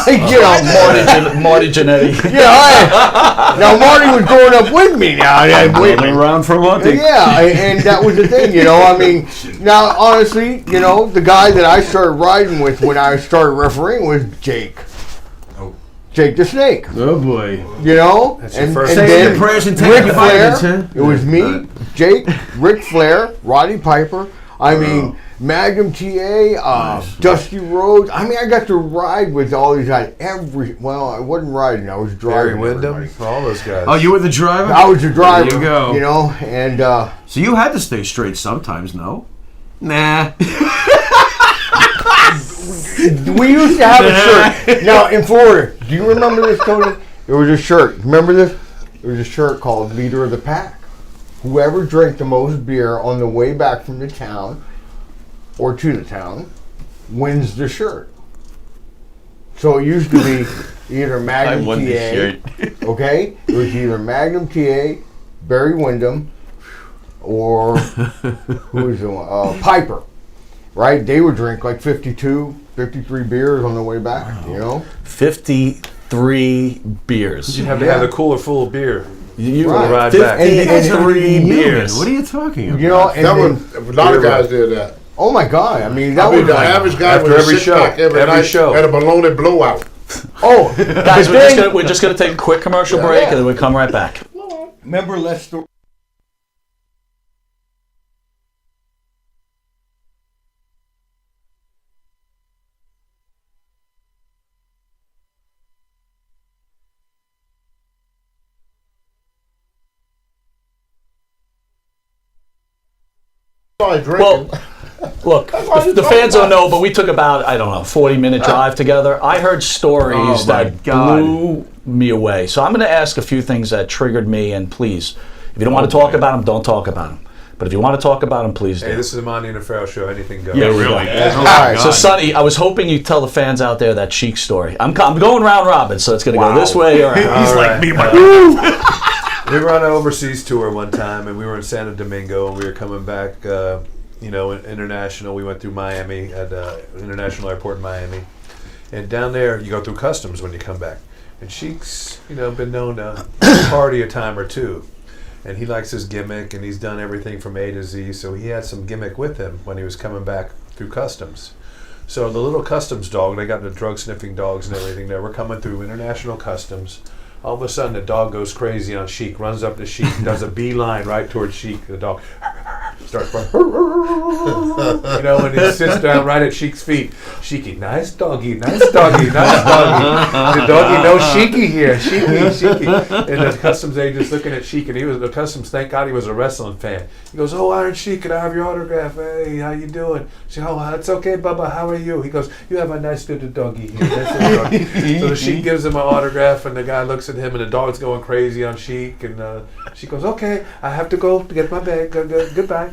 You know, Marty Jannetty. Yeah, now Marty was growing up with me. Now, been around for a month. Yeah, and that was the thing. You know, I mean, now honestly, you know, the guy that I started riding with when I started refereeing was Jake. Jake the Snake. Oh boy. You know? That's your first and Say then your prayers and take Ric your Flair. vitamins, huh? It was me, Jake, Ric Flair, Roddy Piper. I mean, Magnum TA, Dusty Rhodes. I mean, I got to ride with all these guys. Well, I wasn't riding. I was Barry driving. Windham, all those guys. Oh, you were the driver? I was the driver. There you go. You know, and So you had to stay straight sometimes, no? Nah. we used to have a shirt. Now, in Florida, do you remember this, Tony? There was a shirt. Remember this? There was a shirt called Leader of the Pack. Whoever drank the most beer on the way back from the town or to the town wins the shirt. So it used to be either Magnum TA, okay? It was either Magnum TA, Barry Windham, or who was the one? Piper, right? They would drink like 52, 53 beers on the way back, you know? 53 beers. You'd have to have a cooler full of beer. You Right. ride back. 53 beers. What are you talking about? You know, and That then, was, a lot of guys did that. oh my God, I mean, that I mean, was the like, average guy after was every a show, six-pack every every night show. and a baloney blowout. oh, Guys, we're just gonna take a quick commercial break and then we'll come right back. remember Lester? Started drinking. Well, Look, the fans don't know, but we took about, I don't know, 40-minute drive together. I heard stories that blew me away. So I'm going to ask a few things that triggered me, and please, if you don't want to talk about them, don't talk about them. But if you want to talk about them, please do. Hey, this is the Monty and the Pharaoh show. Anything goes. Yeah, really. Yeah. All right, so Sonny, I was hoping you'd tell the fans out there that Sheik story. I'm going round robin, so it's going to go this way or He's like me, my We were on an overseas tour one time, and we were in Santo Domingo, and we were coming back, international. We went through Miami at International Airport in Miami. And down there, you go through customs when you come back. And Sheik's, been known to party a time or two. And he likes his gimmick, and he's done everything from A to Z. So he had some gimmick with him when he was coming back through customs. So the little customs dog, they got the drug-sniffing dogs and everything there. We're coming through international customs. All of a sudden, the dog goes crazy on Sheik, runs up to Sheik, does a beeline right towards Sheik. The dog starts going, and he sits down right at Sheik's feet. Sheiky, nice doggy, nice doggy, nice doggy. The doggy knows Sheiky here, Sheiky. And the customs agent's looking at Sheik, and the customs, thank God he was a wrestling fan. He goes, oh, Iron Sheik, can I have your autograph? Hey, how you doing? She said, oh, it's okay, Bubba, how are you? He goes, you have a nice little doggy here. Nice little doggy. So the Sheik gives him an autograph, and the guy looks at him, and the dog's going crazy on Sheik, and she goes, okay, I have to go to get my bag. Goodbye.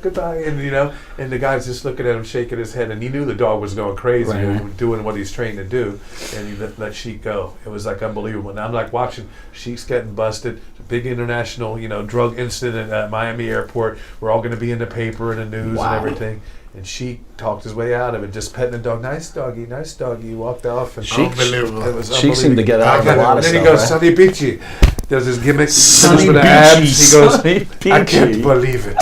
And the guy's just looking at him, shaking his head, and he knew the dog was going crazy, and doing what he's trained to do, and he let Sheik go. It was like unbelievable. And I'm like watching Sheik's getting busted. Big international, drug incident at Miami airport. We're all going to be in the paper and the news and everything. And Sheik talked his way out of it, just petting the dog. Nice doggy, nice doggy. He walked off. And Sheik, unbelievable. It was Sheik seemed to get out of a lot of stuff. And then he goes, Sonny Beachy. Does his gimmick. Sonny with the abs. He goes, I can't believe it.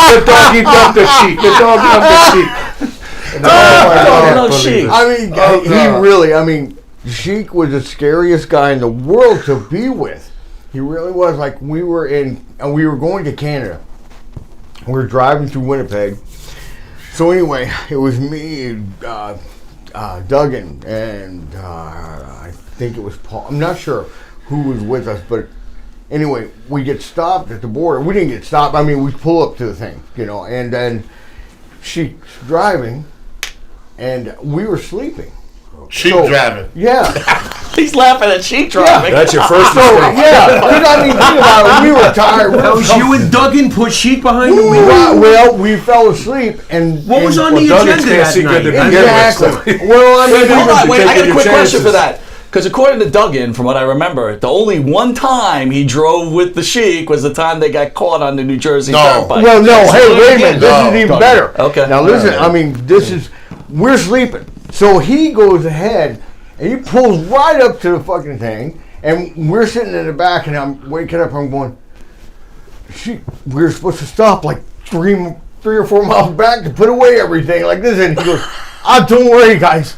The doggy dumped the Sheik. The dog dumped the Sheik. I mean, Sheik was the scariest guy in the world to be with. He really was. Like, we were going to Canada. We were driving through Winnipeg. So anyway, it was me, Duggan, and I think it was Paul. I'm not sure who was with us, but anyway, we get stopped at the border. We didn't get stopped. I mean, we pull up to the thing, and then she's driving, and we were sleeping. Sheik driving. Yeah. He's laughing at Sheik driving. That's your first mistake. Yeah, because I mean, think about it. We were tired. That was you and Duggan put Sheik behind the wheel. Well, we fell asleep, and what was on the agenda that night? Exactly. Well, I mean, hold on, wait. I got a quick question for that. Because according to Duggan, from what I remember, the only one time he drove with the Sheik was the time they got caught on the New Jersey Turnpike. Well, no. Hey, wait a minute. This is even better. Okay. Now listen. I mean, we're sleeping. So he goes ahead and he pulls right up to the fucking thing, and we're sitting in the back, and I'm waking up. I'm going, we're supposed to stop like three or 4 miles back to put away everything like this. And he goes, don't worry, guys,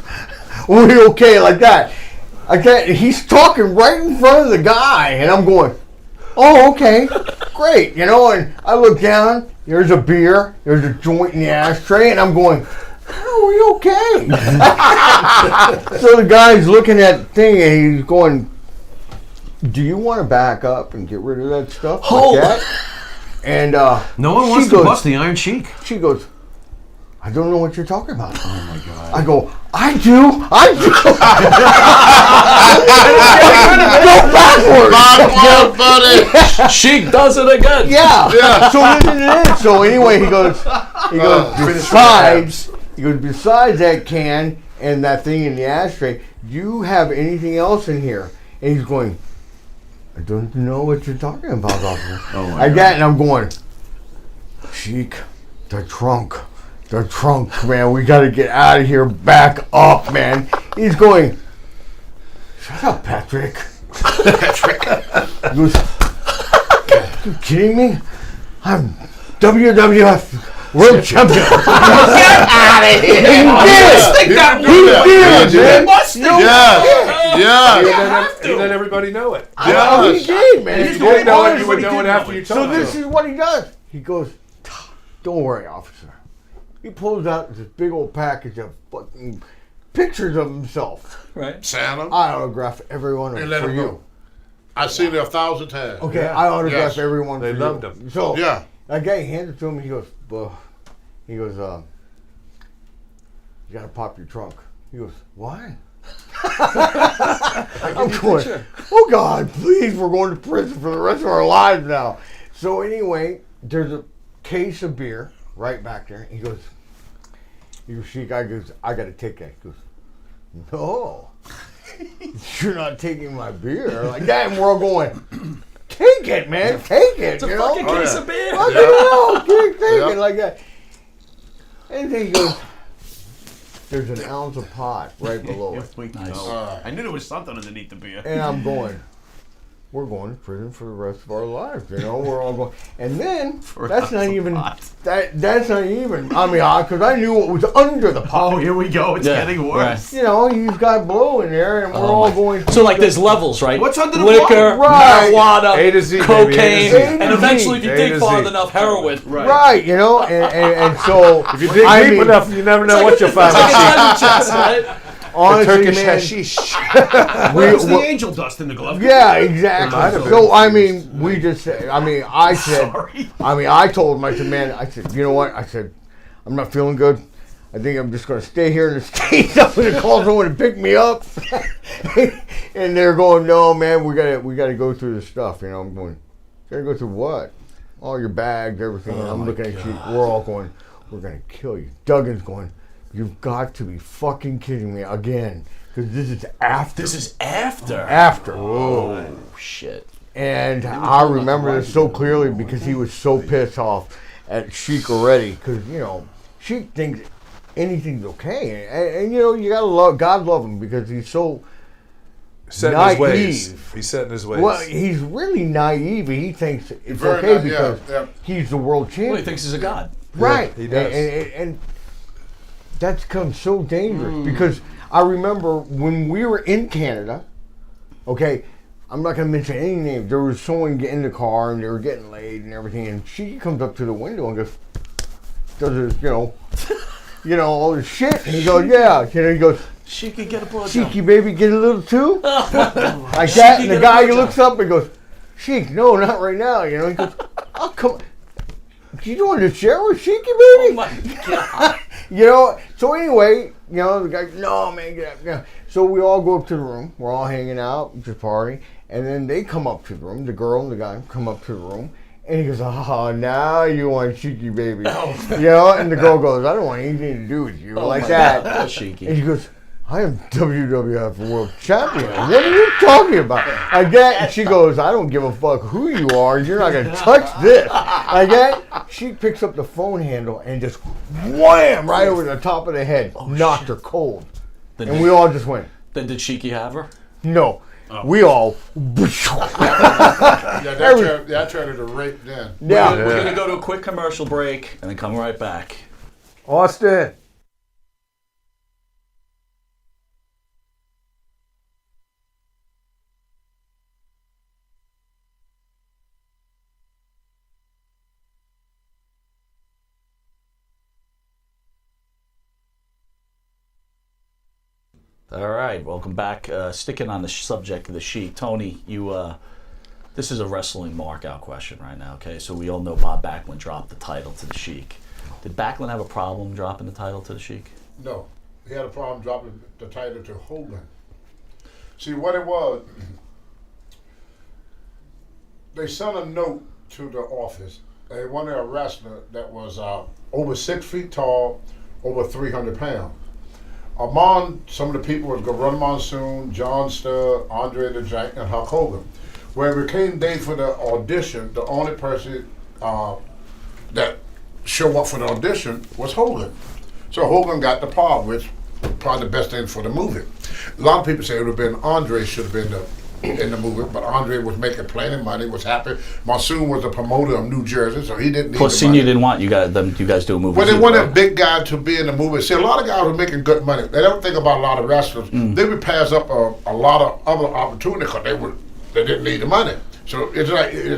we'll be okay like that. He's talking right in front of the guy, and I'm going, oh, okay, great, and I look down, there's a beer, there's a joint in the ashtray, and I'm going, are we okay? So the guy's looking at the thing, and he's going, do you want to back up and get rid of that stuff? Like that? And no one wants to bust the Iron Sheik. She goes, I don't know what you're talking about. Oh my God. I go, I do. Go backwards. buddy. Sheik does it again. Yeah. So listen to this. So anyway, he goes, besides that can and that thing in the ashtray, do you have anything else in here? And he's going, I don't know what you're talking about, officer. Oh my God. And I'm going, Sheik, the trunk, man. We got to get out of here. Back up, man. He's going, shut up, Patrick. He goes, are you kidding me? I'm WWF World Champion. Get out of here. He He let everybody know it. Yeah, he did, man. He did know it. You would know it after you told him. So this is what he does. He goes, don't worry, officer. He pulls out this big old package of fucking pictures of himself. Right. Santa. I autograph every one of them for you. I've seen it 1,000 times. Okay, I autograph every one for you. They loved him. So yeah. That guy hands it to him. He goes, you gotta pop your trunk. He goes, what? I'm going, oh God, please, we're going to prison for the rest of our lives now. So anyway, there's a case of beer right back there. He goes, Sheik, I got to take that. He goes, no, you're not taking my beer. Like that, and we're all going, take it, man, take it. It's a fucking case of beer. Fucking hell, take it like that. And then he goes, there's an ounce of pot right below it. Nice. I knew there was something underneath the beer. And I'm going, we're going to prison for the rest of our lives. You know, we're all going. And then, that's not even, that's not even, I mean, because I knew what was under the pot. Oh, here we go. It's getting worse. You know, he's got blow in there, and we're all going. So, like, there's levels, right? What's under the liquor, right. marijuana, A to Z, cocaine, baby, A to Z. and eventually, if you A dig to far Z. enough, heroin. Right, you know, and so. If you dig deep enough, you never know what you'll find. It's like a treasure chest, right? Honestly, Turkish man, hashish. Where's the angel dust in the glove? Yeah, exactly. So I mean, we just said. I mean, I said. Sorry. I mean, I told him. I said, man. I said, you know what? I said, I'm not feeling good. I think I'm just going to stay here in the States. I'm going to call someone to pick me up. And they're going, no, man. We gotta go through this stuff. You know, I'm going. Gotta go through what? All your bags, everything. And I'm looking at you. We're all going. We're gonna kill you. Duggan's going. You've got to be fucking kidding me again. Because this is after. This is after. After. Oh, shit. And I remember this so clearly because he was so pissed off at Sheik already. Because, you know, Sheik thinks anything's okay. And you know, you got to love, God love him because he's so Set in naive. his ways. He's set in his ways. Well, he's really naive. He thinks it's Very okay naive, because he's the world champion. Well, he thinks he's a god. Right. Yeah, he does. And that's become so dangerous because I remember when we were in Canada, okay, I'm not going to mention any names. There was someone getting in the car and they were getting laid and everything, and she comes up to the window and goes, does this, you know, all this shit. And he goes, yeah. You know, he goes, She could get a blowjob. Cheeky baby, get a little too? Oh, my God. Like She that, could and the get a guy blowjob. looks up and goes, Sheik, no, not right now. You know, he goes, oh, come on. You want to share with Cheeky baby? Oh, my God. You know, so anyway, you know, the guy, no, man, get up. Yeah. So we all go up to the room. We're all hanging out, just party. And then they come up to the room. The girl and the guy come up to the room. And he goes, oh, now you want Cheeky baby. You know, and the girl goes, I don't want anything to do with you. Oh, like my that. God. That's Cheeky. And he goes, I am WWF World Champion. What are you talking about? Like that, and she goes, I don't give a fuck who you are. You're not going to touch this. Like that, she picks up the phone handle and just wham right over the top of the head. Knocked her cold. And we all just went, Then did Cheeky have her? no. We all. Yeah, that turned into rape then. Yeah. We're going to go to a quick commercial break and then come right back. Austin. All right, welcome back. Sticking on the subject of the Sheik, Tony, you. This is a wrestling mark-out question right now. Okay, so we all know Bob Backlund dropped the title to the Sheik. Did Backlund have a problem dropping the title to the Sheik? No, he had a problem dropping the title to Hogan. See what it was. They sent a note to the office. They wanted a wrestler that was over 6 feet tall, over 300 pounds. Among some of the people was Gorilla Monsoon, John Studd, Andre the Giant, and Hulk Hogan. When it became day for the audition, the only person that showed up for the audition was Hogan. So Hogan got the part, which was probably the best thing for the movie. A lot of people say it would have been Andre should have been in the movie, but Andre was making plenty of money, was happy. Monsoon was the promoter of New Jersey, so he didn't need Plus, the Senior money. didn't want you guys do a movie. Well, they too, wanted right? a big guy to be in the movie. See, a lot of guys were making good money. They don't think about a lot of wrestlers. They would pass up a lot of other opportunities because they didn't need the money. So it's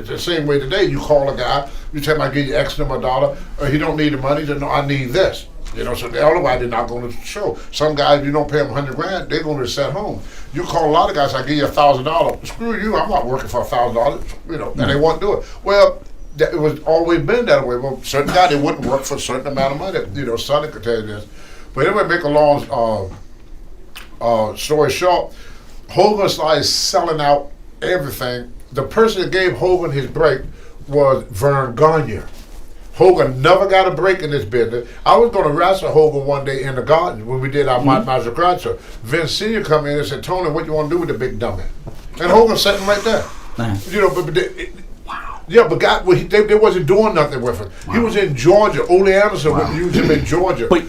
the same way today. You call a guy, you tell him I give you X number of dollars, he don't need the money. He said, no, I need this. You know, so otherwise they're not going to show. Some guys, you don't pay them $100,000, they're going to sit home. You call a lot of guys, I give you $1,000. Screw you, I'm not working for $1,000. You know, and they won't do it. Well, that it was always been that way. Well, certain guys, they wouldn't work for a certain amount of money. You know, Sonny could tell you this. But anyway, make a long story short, Hogan started selling out everything. The person that gave Hogan his break was Vern Gagne. Hogan never got a break in this business. I was going to wrestle Hogan one day in the garden when we did our Master Cruncher. Vince Sr. come in and said, "Tony, what you want to do with the big dummy?" And Hogan sitting right there. You know, but God, they wasn't doing nothing with it. He was in Georgia. Ole Anderson would use him in Georgia. But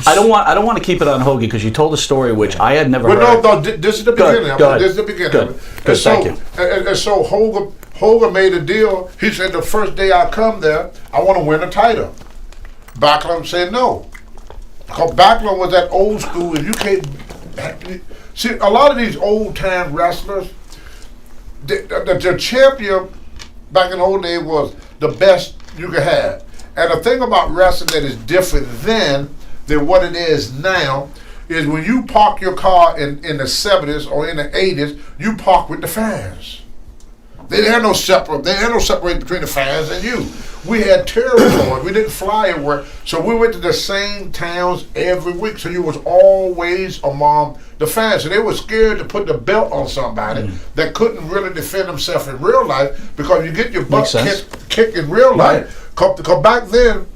I don't want to keep it on Hogan because you told a story which I had never heard. No, this is the beginning. This is the beginning. Good. Good. Thank you. And so Hogan made a deal. He said, the first day I come there, I want to win a title. Backlund said no. Because Backlund was that old school, and you can't see a lot of these old time wrestlers. The champion back in the old days was the best you could have. And the thing about wrestling that is different then than what it is now is when you park your car in the 70s or in the 80s, you park with the fans. They had no separation between the fans and you. We had territory. We didn't fly everywhere. So we went to the same towns every week. So you was always among the fans. And they were scared to put the belt on somebody that couldn't really defend himself in real life, because you get your butt kicked in real life. Because back then,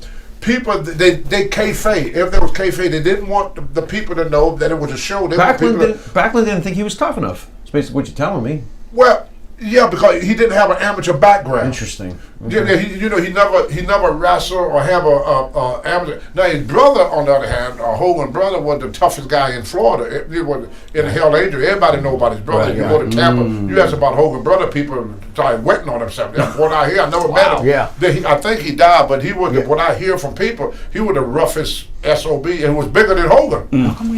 people, they kayfabe. If there was kayfabe, they didn't want the people to know that it was a show. Backlund didn't think he was tough enough. That's basically what you're telling me. Well, yeah, because he didn't have an amateur background. Interesting. Okay. He never wrestled or have a amateur. Now his brother, on the other hand, Hogan's brother, was the toughest guy in Florida. He was in the Hell Angel. Everybody know about his brother. Right, you go to Tampa, you ask about Hogan's brother, people started wetting on themselves. That's what I hear. I never met him. Yeah. I think he died, but he was. What I hear from people, he was the roughest SOB, and he was bigger than Hogan.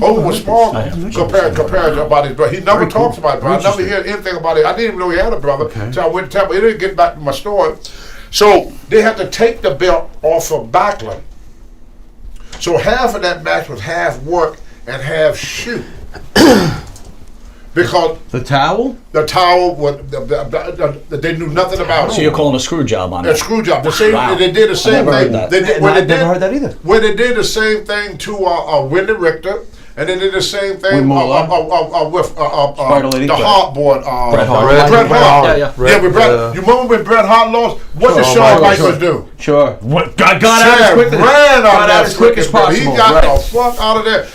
Hogan was small compared to about his brother. He never talks about it. I never hear anything about it. I didn't even know he had a brother. So I went to Tampa. He didn't get back to my story. So they had to take the belt off of Backlund. So half of that match was half work and half shoot. Because the towel was they knew nothing about it. So you're calling a screw job on it? A screw job. The same. Wow. They did the same thing. I never heard that either. When they did the same thing to Wendy Richter. And they did the same thing with the Hardboard. Bret Hart. Yeah, with Bret. You remember when Bret Hart lost? What did Shawn Michaels do? Sure. Got out as quick as possible. He got the fuck out of there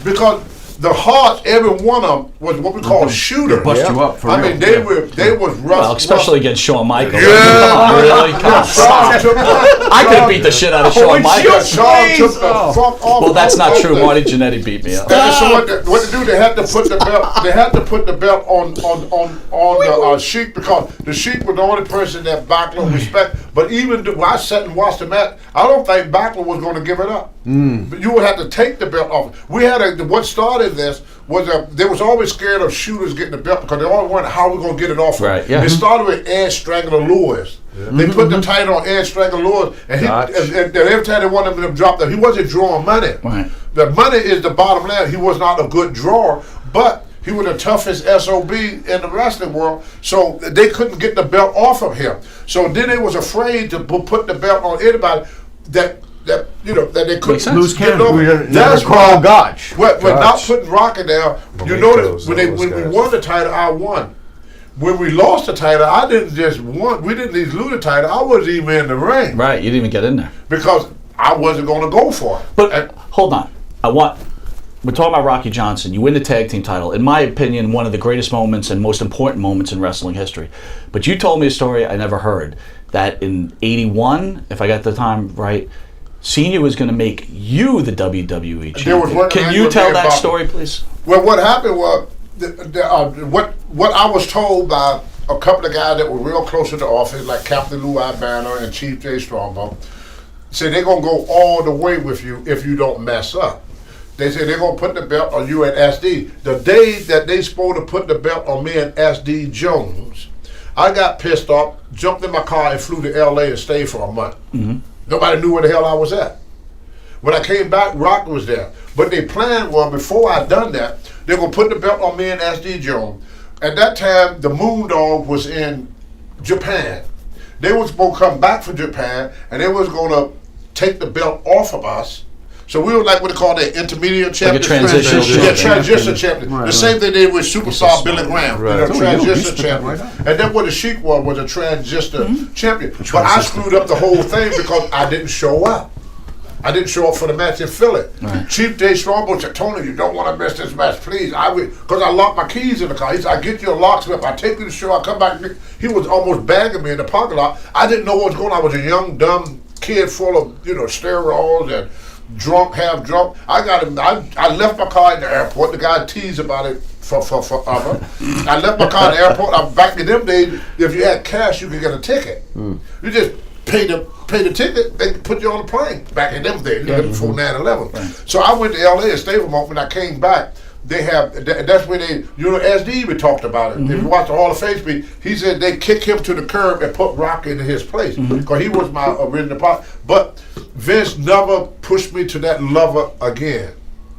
because the Harts, every one of them was what we call shooters. They bust you up for real. I mean, they was rough. Well, especially against Shawn Michaels. Yeah. Really? I could beat the shit out of Shawn Michaels. Shawn took the fuck off. Well, that's not true. Marty Jannetty beat me up. So what to do? They had to put the belt. They had to put the belt on the Sheik, because the Sheik was the only person that Backlund respect. But even when I sat and watched the match, I don't think Backlund was going to give it up. But you would have to take the belt off. We had what started this was they was always scared of shooters getting the belt, because they always wondered how we gonna get it off. Right. Yeah. It started with Ed Strangler Lewis. They put the title on Ed Strangler Lewis, and every time they wanted him to drop that, he wasn't drawing money. Right. The money is the bottom line. He was not a good drawer, but he was the toughest SOB in the wrestling world, so they couldn't get the belt off of him. So then they was afraid to put the belt on anybody that they couldn't lose get over. That's Carl Gotch. We're not putting Rocket down. You notice when we won the title, I won. When we lost the title, I didn't just won. We didn't just lose the title. I wasn't even in the ring. Right, you didn't even get in there because I wasn't going to go for it. But hold on, we're talking about Rocky Johnson. You win the tag team title. In my opinion, one of the greatest moments and most important moments in wrestling history. But you told me a story I never heard, that in '81, if I got the time right, Senior was going to make you the WWE champion. Can you tell that story, please? Well, what happened was, what I was told by a couple of guys that were real close to the office, like Captain Lou Banner and Chief J. Strongbow, said they're going to go all the way with you if you don't mess up. They said they're going to put the belt on you and SD. The day that they supposed to put the belt on me and SD Jones, I got pissed off, jumped in my car and flew to LA and stayed for a month. Nobody knew where the hell I was at. When I came back, Rock was there. But their plan was, before I done that, they were going to put the belt on me and SD Jones. At that time, the Moondog was in Japan. they was going to come back from Japan, and they was going to take the belt off of us. So we were like what they call the intermediate champion. Like a transition champion. Transition champion. The same thing they did with superstar Billy Graham. Right. You know, transition champion. And then what the Sheik was a transition champion. But I screwed up the whole thing because I didn't show up. I didn't show up for the match in Philly. Right. Chief Dave Strongbow said, Tony, you don't want to miss this match, please. Because I locked my keys in the car. He said, I get you a locksmith. I take you to the show. I come back. He was almost bagging me in the parking lot. I didn't know what was going on. I was a young, dumb kid full of, steroids and drunk, half drunk. I got him. I left my car in the airport. The guy teased about it for forever. I left my car in the airport. Back in them days, if you had cash, you could get a ticket. You just pay the ticket, they put you on the plane. Back in them days, before 9/11. Right. So I went to LA and stayed for a moment. When I came back, they have, that's where they, SD we talked about it. If you watch the Hall of Fame speech, he said they kicked him to the curb and put Rock into his place because he was my original part. But Vince never pushed me to that level again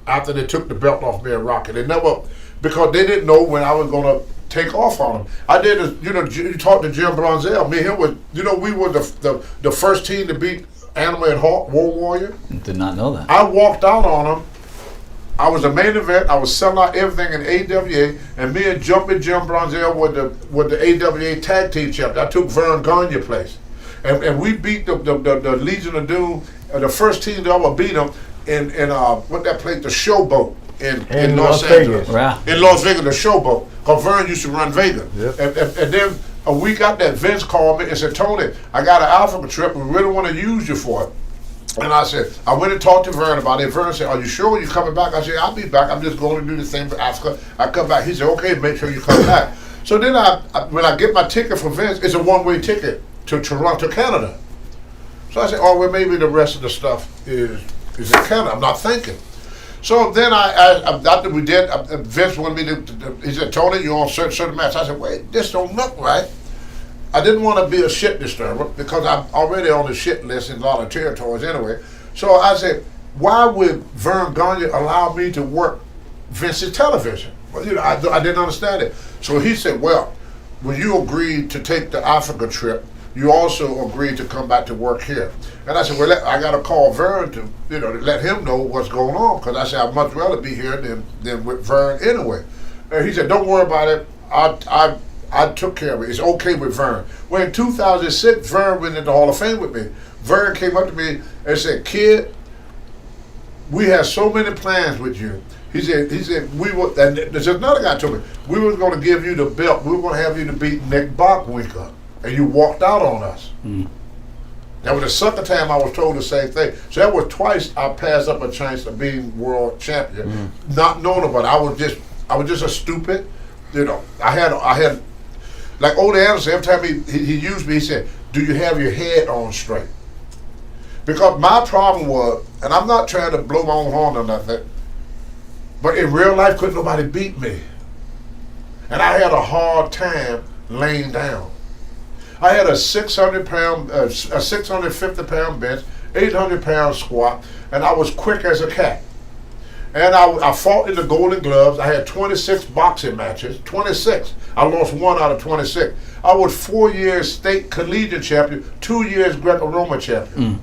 after they took the belt off me and Rock. And they never, because they didn't know when I was going to take off on him. I did, you talked to Jim Bronzell. Me and him was, we were the first team to beat Animal and Hawk, War Warrior. Did not know that. I walked out on him. I was the main event. I was selling out everything in AWA, and me and Jumpin' Jim Bronzell were the AWA tag team champions. I took Vern Gagne's place, and we beat the Legion of Doom, the first team to ever beat them in what that place, the Showboat in Los Angeles. Wow. In Las Vegas, the Showboat. Because Vern used to run Vegas. Yep. And then a week after that, Vince called me and said, Tony, I got an Africa trip. We really want to use you for it. And I said, I went and talked to Vern about it. Vern said, are you sure you're coming back? I said, I'll be back. I'm just going to do the thing for Africa. I come back. He said, okay, make sure you come back. So then when I get my ticket from Vince, it's a one-way ticket to Toronto, Canada. So I said, oh, well, maybe the rest of the stuff is in Canada. I'm not thinking. So then after we did, Vince wanted me to, he said, Tony, you're on certain match. I said, wait, this don't look right. I didn't want to be a shit disturber because I'm already on the shit list in a lot of territories anyway. So I said, why would Vern Gagne allow me to work Vince's television? Well, I didn't understand it. So he said, well, when you agreed to take the Africa trip, you also agreed to come back to work here. And I said, well, I got to call Vern to let him know what's going on, because I said, I'd much rather be here than with Vern anyway. And he said, don't worry about it. I took care of it. It's okay with Vern. Well, in 2006, Vern went into the Hall of Fame with me. Vern came up to me and said, kid, we have so many plans with you. He said, we were, and there's another guy told me, we were going to give you the belt. We were going to have you to beat Nick Bockwinkel. And you walked out on us. That was the second time I was told the same thing. So that was twice I passed up a chance of being world champion, not knowing about it. I was just a stupid, I had, like Old Anderson, every time he used me, he said, do you have your head on straight? Because my problem was, and I'm not trying to blow my own horn or nothing, but in real life, couldn't nobody beat me. And I had a hard time laying down. I had a 600-pound, a 650-pound bench, 800-pound squat, and I was quick as a cat. And I fought in the Golden Gloves. I had 26 boxing matches, 26. I lost 1 out of 26. I was 4 years state collegiate champion, 2 years Greco-Roman champion.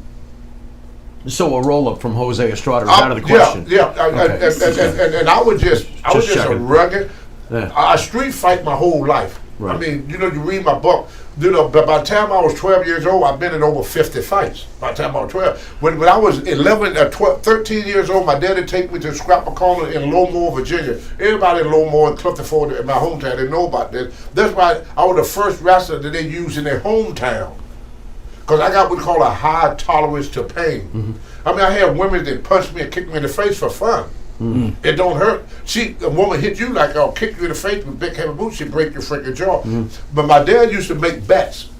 So a roll-up from Jose Estrada is out of the question. Yeah. And I was just a rugged. Yeah. I street fight my whole life. Right. I mean, you read my book. But by the time I was 12 years old, I've been in over 50 fights. By the time I was 12. When I was 13 years old, my daddy took me to Scrapper Corner in Lowmore, Virginia. Everybody in Lowmore and Clifton Ford in my hometown, they know about this. That's why I was the first wrestler that they used in their hometown. Because I got what we call a high tolerance to pain. I mean, I had women that punched me and kicked me in the face for fun. It don't hurt. A woman hit you like, kick you in the face with big heavy boots, she break your freaking jaw. But my dad used to make bets.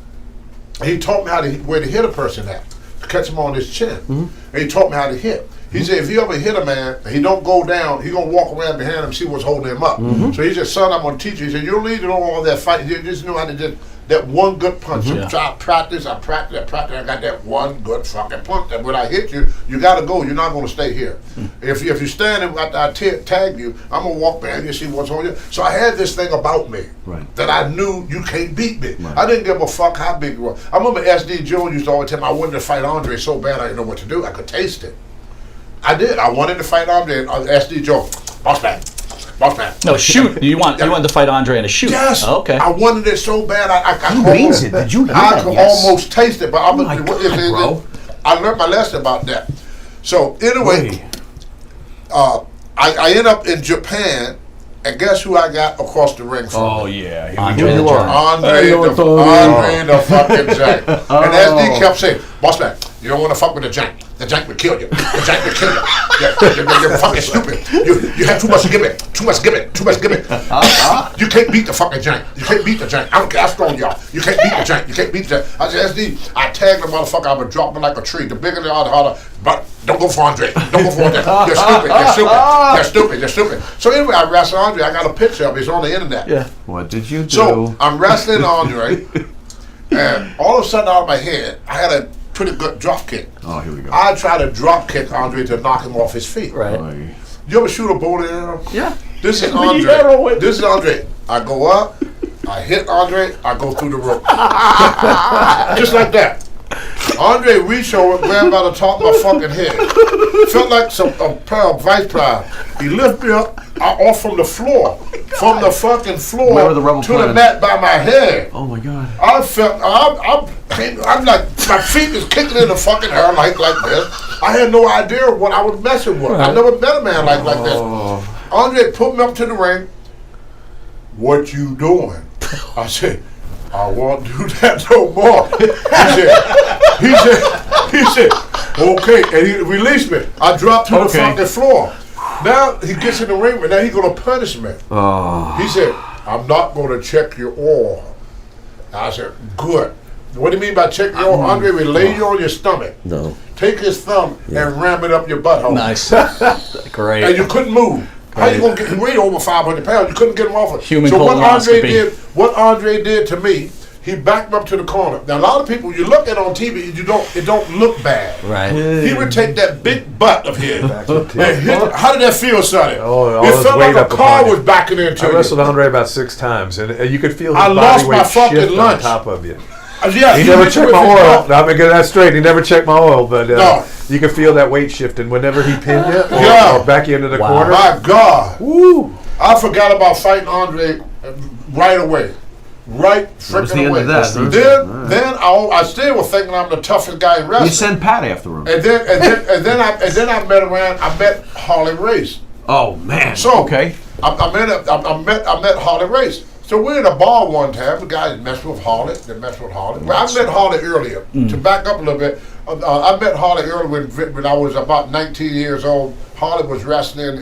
He taught me where to hit a person at, to catch him on his chin. And he taught me how to hit. He said, if you ever hit a man and he don't go down, he gonna walk around behind him and see what's holding him up. So he said, son, I'm gonna teach you. He said, you don't need to know all that fight. You just know how to just that one good punch. Mm-hmm. So I practice. I got that one good fucking punch. And when I hit you, you got to go. You're not going to stay here. If you stand and after I tag you, I'm going to walk behind you and see what's on you. So I had this thing about me that I knew you can't beat me. I didn't give a fuck how big you were. I remember SD Jones used to always tell me I wanted to fight Andre so bad I didn't know what to do. I could taste it. I did. I wanted to fight Andre and SD Jones. Boss man. No, shoot. You wanted to fight Andre in a shoot. Yes. Oh, okay. I wanted it so bad. I means it? Did you hear I that? could Yes. almost taste it, but Oh my God, bro. I learned my lesson about that. So anyway, I end up in Japan, and guess who I got across the ring from? Oh yeah, Andre the fucking Jank. And SD kept saying, boss man, you don't want to fuck with the Jank. The Jank will kill you. The Jank will kill you. You're fucking stupid. You have too much gimmick. Too much gimmick. You can't beat the fucking Jank. You can't beat the Jank. I don't care how strong you are. You can't beat the Jank. You can't beat the Jank. I said, SD, I tagged the motherfucker. I would drop him like a tree. The bigger they are, the harder. But don't go for Andre. Don't go for Andre. You're stupid. So anyway, I wrestled Andre. I got a picture of it. It's on the internet. Yeah. What did you do? So I'm wrestling Andre, and all of a sudden out of my head, I had a pretty good drop kick. Oh, here we go. I tried to drop kick Andre to knock him off his feet. Right. You ever shoot a bow and arrow? Yeah. This is Andre. This is Andre. I go up, I hit Andre, I go through the rope. Just like that. Andre reached over, grabbed by the top of my fucking head. Felt like a pair of vice pliers. He lifted me up off from the floor. From the fucking floor Where were the rubber to the plants? mat by my head. Oh my God. I felt, I'm like, my feet is kicking in the fucking air like this. I had no idea what I was messing with. I never met a man like this. Andre put me up to the ring. What you doing? I said, I won't do that no more. He said, okay, and he released me. I dropped to the fucking floor. Now he gets in the ring, but now he's gonna punish me. He said, I'm not gonna check your oil. I said, good. What do you mean by check your oil? Andre will lay you on your stomach. No. Take his thumb and ram it up your butthole. Nice. Great. And you couldn't move. How you gonna get way over 500 pounds? You couldn't get him off it. Human so colonoscopy. what Andre did to me, he backed me up to the corner. Now a lot of people you look at on TV, it don't look bad. Right. He would take that big butt of his and hit. How did that feel, Sonny? All It his felt weight like a up car upon you. was backing into I you. wrestled Andre about 6 times, and you could feel his I body lost weight my fucking shift lunch. on top of you. Yeah, He never hit you checked with my his oil. butt. Now, I'm gonna get that straight. He never checked my oil, but No. you could feel that weight shift, and whenever he pinned you or back you into the corner, My God. woo! I forgot about fighting Andre right away. Right That was the freaking end away. of that, huh? Then I still was thinking I'm the toughest guy in wrestling. You send Pat after him. And then I met Harley Race. Oh man. So okay. I met Harley Race. So we're in a bar one time. The guys messed with Harley. They messed with Harley. Well, I met Harley earlier. To back up a little bit, I met Harley earlier when I was about 19 years old. Harley was wrestling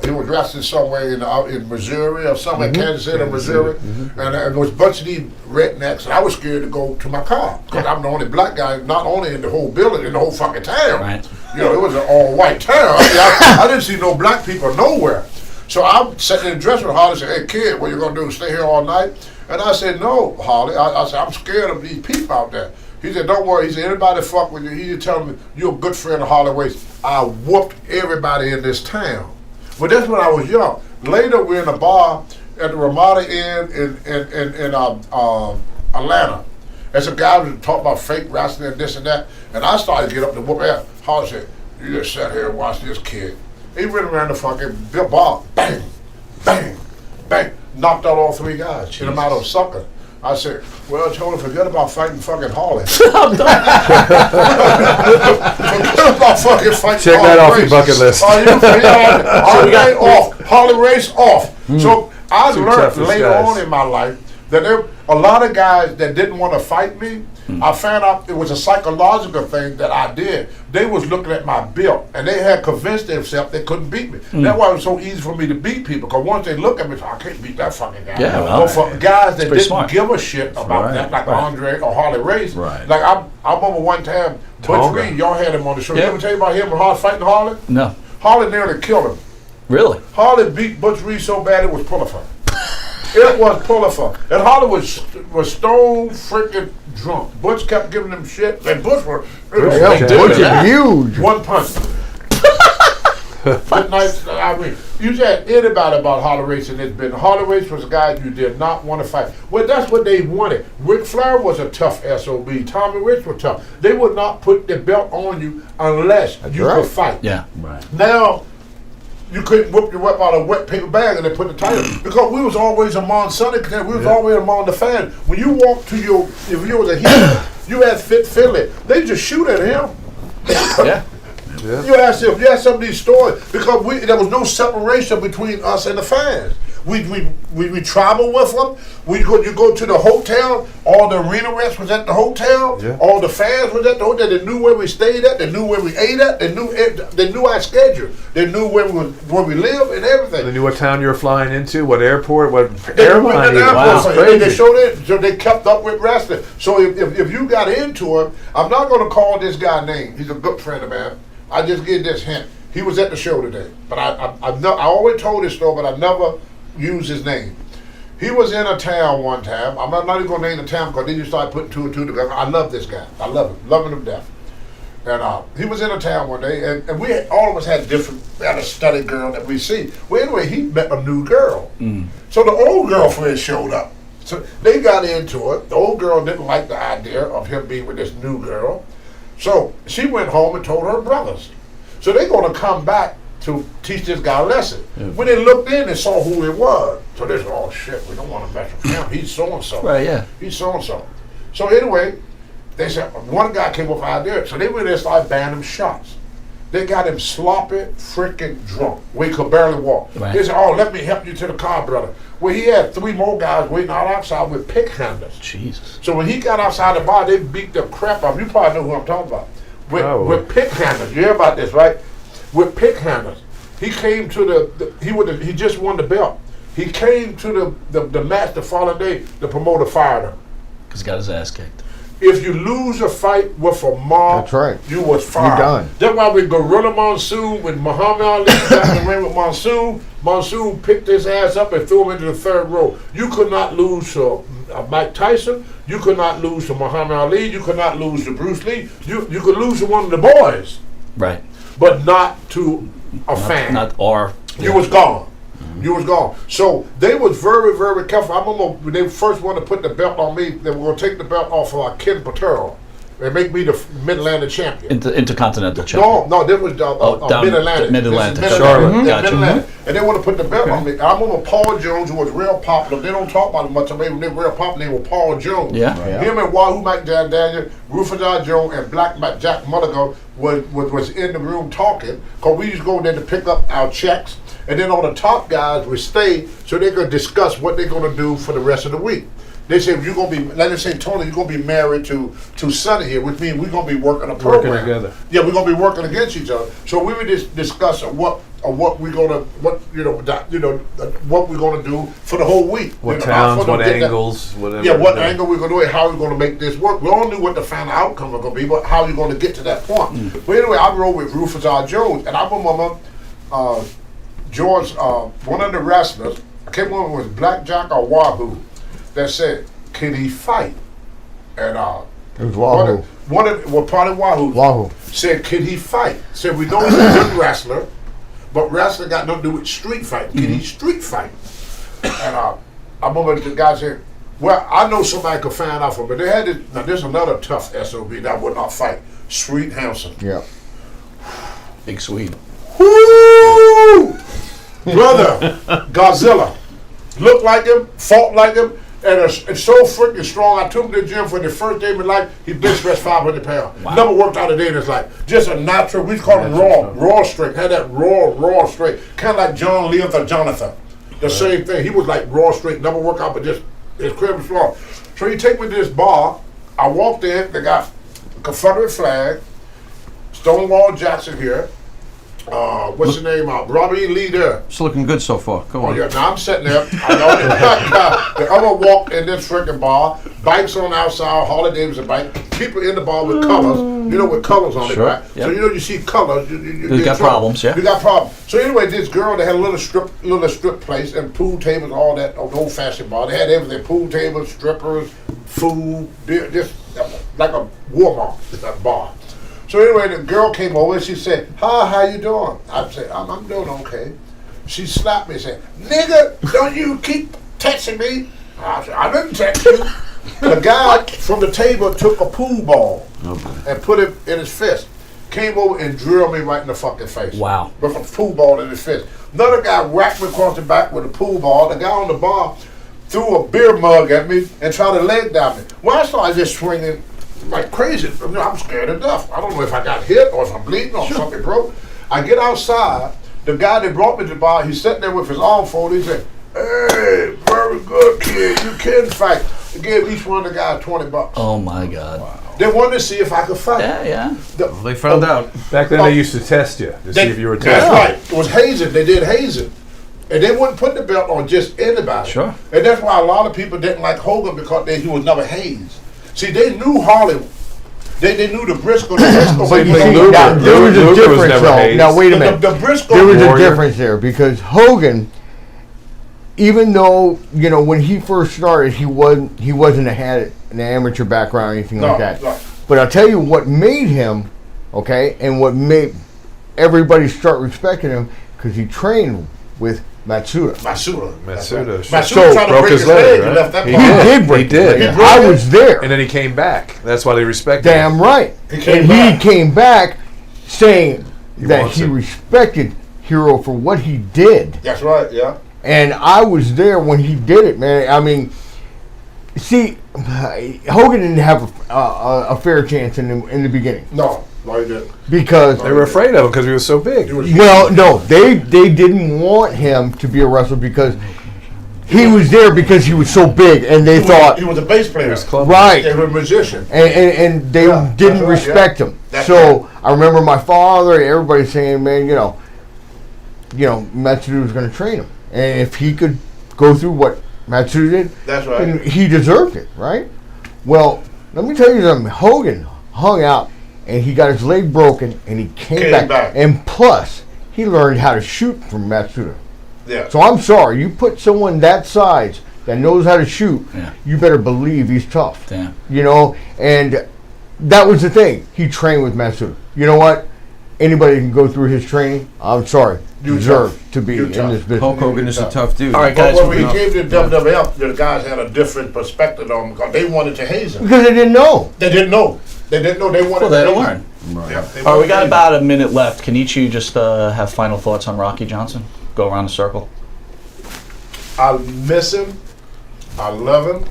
he was wrestling somewhere in Missouri or somewhere, Kansas City, Missouri, and there was a bunch of these rednecks. And I was scared to go to my car because I'm the only black guy, not only in the whole building, in the whole fucking town. Right. You know, it was an all-white town. I didn't see no black people nowhere. So I'm sitting in the dressing room. Harley said, "Hey kid, what you gonna do? Stay here all night?" And I said, "No, Harley." I said, "I'm scared of these people out there." He said, "Don't worry." He said, "Anybody fuck with you?" He just tell me, "You're a good friend of Harley Race." I whooped everybody in this town. But that's when I was young. Later, we're in a bar at the Ramada Inn in Atlanta. There's a guy who talked about fake wrestling and this and that. And I started to get up to whoop ass. Harley said, "You just sat here and watch this kid." He went around the fucking bar, bang, bang, bang, knocked out all 3 guys, hit them out of sucker. I said, "Well, Tony, forget about fighting fucking Harley." Forget about fucking fighting Check Harley that off your Race. bucket list. Harley off, Harley Race off. So I Two learned toughest later guys. on in my life that there a lot of guys that didn't want to fight me. I found out it was a psychological thing that I did. They was looking at my belt, and they had convinced themselves they couldn't beat me. That's why it was so easy for me to beat people, because once they look at me, I can't beat that fucking guy. Yeah, well, But for guys that pretty didn't smart. give a shit about that, like Andre or Harley Race, like I remember one time, Butch Tonga. Reed, y'all had him on the show. Yeah. You ever tell you about him and Harley fighting Harley? No. Harley nearly killed him. Really? Harley beat Butch Reed so bad it was pulling for him. It was prolific. And Holly was stone freaking drunk. Butch kept giving them shit. And Butch were Butch is huge. one punch. That night, I mean, you said anybody about Holly Race and it's been. Holly Race was a guy you did not want to fight. Well, that's what they wanted. Ric Flair was a tough SOB. Tommy Rich was tough. They would not put the belt on you unless you could fight. Yeah, right. Now, you couldn't whip your whip out of a wet paper bag and then put the title. Because we was always among Sunday, we was always among the fans. When you walked to your, if you was a heel, you had Fit Finlay. They just shoot at him. Yeah. Yeah. You asked some of these stories because there was no separation between us and the fans. We travel with them. You go to the hotel. All the arena reps was at the hotel. Yeah. All the fans was at the hotel. They knew where we stayed at. They knew where we ate at. They knew our schedule. They knew where we lived and everything. They knew what town you were flying into, what airport, what They airline. knew Wow. They showed it. So they kept up with wrestling. So if you got into it, I'm not going to call this guy name. He's a good friend of mine. I just give this hint. He was at the show today, but I always told this story, but I never used his name. He was in a town one time. I'm not even going to name the town because then you start putting two and two together. I love this guy. I love him. Loving him to death. And he was in a town one day, and we all of us had a study girl that we see. Well, anyway, he met a new girl. So the old girlfriend showed up. So they got into it. The old girl didn't like the idea of him being with this new girl. So she went home and told her brothers. So they're going to come back to teach this guy a lesson. Yeah. When they looked in, they saw who it was. So they said, oh shit, we don't want to mess with him. He's so-and-so. Right, yeah. He's so-and-so. So anyway, they said, one guy came up with an idea. So they went in and started banning him shots. They got him sloppy, freaking drunk. We could barely walk. Right. They said, oh, let me help you to the car, brother. Well, he had 3 more guys waiting outside with pick handlers. Jesus. So when he got outside the bar, they beat the crap out of him. You probably know who I'm talking about. With pick handlers. You hear about this, right? With pick handlers. He came to he just won the belt. He came to the match the following day, the promoter fired him. Because he got his ass kicked. If you lose a fight with a mob, That's right. you was fired. You're done. That's why with Gorilla Monsoon, when Muhammad Ali got in the ring with Monsoon picked his ass up and threw him into the 3rd row. You could not lose to Mike Tyson. You could not lose to Muhammad Ali. You could not lose to Bruce Lee. You could lose to one of the boys. Right. But not to a fan. You was gone. You was gone. So they was very, very careful. I remember when they first wanted to put the belt on me, they were going to take the belt off of Ken Patero and make me the Mid-Atlantic champion. Intercontinental champion. No, that was Mid-Atlantic. Mid-Atlantic. Charlotte. Gotcha. Mid-Atlantic. And they want to put the belt on me. I remember Paul Jones, who was real popular. They don't talk about him much. I mean, they were real popular. They were Paul Jones. Yeah. Him and Wahoo Mike Daniel, Rufus R. Jones, and Black Jack Mulligan was in the room talking because we used to go there to pick up our checks. And then all the top guys would stay so they could discuss what they're going to do for the rest of the week. They say, you're going to be, like they say, Tony, you're going to be married to Sonny here, which means we're going to be working a program. Working together. Yeah, we're going to be working against each other. So we would just discuss what we're going to, what we're going to do for the whole week. What towns, what angles, whatever. Yeah, what angle we're going to do and how we're going to make this work. We all knew what the final outcome was going to be, but how you're going to get to that point. But anyway, I rode with Rufus R. Jones, and I remember George, one of the wrestlers, I can't remember if it was Blackjack or Wahoo, that said, can he fight? And it was Wahoo. Probably Wahoo said, can he fight? Said, we know he's a good wrestler, but wrestling got nothing to do with street fight. Can he street fight? And I remember the guy said, well, I know somebody could find out for me. But they had this, now there's another tough SOB that would not fight, Sweet Hansen. Yeah. Big Swede. Woo! Brother, Godzilla. Looked like him, fought like him, and it's so freaking strong. I took him to the gym for the first day of my life. He bench pressed 500 pounds. Wow. Never worked out a day in his life. Just a natural, we call him raw strength. Had that raw strength. Kind of like John Leith or Jonathan. The same thing. He was like raw strength, never worked out, but just incredibly strong. So he take me to this bar. I walked in, they got Confederate flag, Stonewall Jackson here, What's your name? Robbie Lee there. It's looking good so far. Go Oh on. yeah, now I'm sitting there. I know the other walk in this freaking bar. Bikes on the outside, Harley Davidson bike. People in the bar with colors. You know, with colors on it, right? Yep. So you see colors. You got problems, yeah. You got problems. So anyway, this girl, they had a little strip place and pool tables, all that, old fashioned bar. They had everything: pool tables, strippers, food, beer, just like a Walmart bar. So anyway, the girl came over and she said, "Hi, how you doing?" I said, I'm doing okay." She slapped me and said, "Nigga, don't you keep texting me?" I said, "I didn't text you." The guy from the table took a pool ball and put it in his fist. Came over and drilled me right in the fucking face. Wow. With a pool ball in his fist. Another guy whacked me across the back with a pool ball. The guy on the bar threw a beer mug at me and tried to leg down me. Well, I started just swinging like crazy. I'm scared to death. I don't know if I got hit or if I'm bleeding or something broke. I get outside. The guy that brought me to the bar, he's sitting there with his arm folded. He said, "Hey, very good, kid. You can fight." He gave each one of the guys $20. Oh my God. Wow. They wanted to see if I could fight. Yeah. They found out. Back then, they used to test you to see if you were That's tested. right. It was hazing. They did hazing. And they wouldn't put the belt on just anybody. Sure. And that's why a lot of people didn't like Hogan because he was never hazed. See, they knew Hollywood. They knew the Briscoe. But you see, now, there was a difference though. Now wait a minute. The Briscoe. There was a Warrior. difference there because Hogan, even though when he first started, he wasn't had an amateur background or anything like that. Right. But I'll tell you what made him, okay, and what made everybody start respecting him because he trained with Matsuda. Matsuda Matsuda tried to broke break his his leg, leg and right? left that He part. did break He did. his leg. I was there. And then he came back. That's why they respected him. Damn right. He came And back. he came back saying that wants he it. respected Hero for what he did. That's right, yeah. And I was there when he did it, man. I mean, see, Hogan didn't have a fair chance in the beginning No, he didn't. because They were afraid of him because he was so big. well, no, they didn't want him to be a wrestler because he was there because he was so big, and they thought he was a bass player. He was clumsy. right, He was a musician. and they Yeah, didn't that's right, respect yeah. him. That's So right. I remember my father and everybody saying, "Man, Matsuda was going to train him, and if he could go through what Matsuda did, That's right. then he deserved it, right?" Well, let me tell you something. Hogan hung out, and he got his leg broken, and he came back, and plus he learned how to shoot from Matsuda. Yeah. So I'm sorry, you put someone that size that knows how to shoot, Yeah. you better believe he's tough. Damn. And that was the thing. He trained with Matsuda. You know what? Anybody can go through his training. I'm sorry, You deserve tough. to be You in tough. this business. Hulk Hogan is a tough dude. All right, But guys. when he came to WWF, the guys had a different perspective on him because they wanted to haze him. Because they didn't know. They didn't know. They didn't know. They wanted Well, they to had to haze learn. him. Yeah, they All right, we wanted got to about a minute left. Can each of you just have final thoughts on Rocky Johnson? Go around the circle. I miss him. I love him.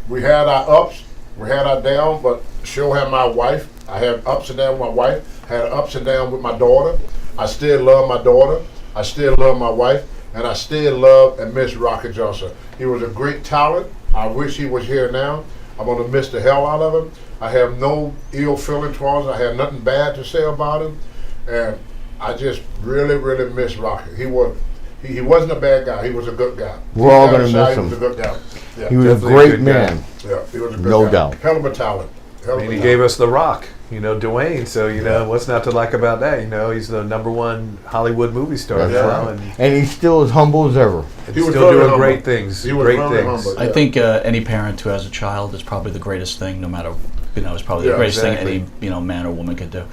We had our ups, we had our downs, but she'll have my wife. I had ups and downs with my wife. Had ups and downs with my daughter. I still love my daughter. I still love my wife, and I still love and miss Rocky Johnson. He was a great talent. I wish he was here now. I'm gonna miss the hell out of him. I have no ill feeling towards him. I have nothing bad to say about him, and I just really, really miss Rocky. He wasn't a bad guy. He was a good guy. We're all Deep gonna down miss inside, him. He was a good guy. Yeah, He was a Definitely a great good man. yeah, he was a good No guy. doubt. Hell of a talent. Hell I of mean, a he talent. gave us The Rock, Dwayne. So, what's not to like about that? He's the #1 Hollywood movie star That's now, right. And he's still as humble as ever. and He was still very doing humble. great things. He was Great very things. humble. I think any parent who has a child is probably the greatest thing, no matter, it's probably the Yeah, greatest exactly. thing any, man or woman could do.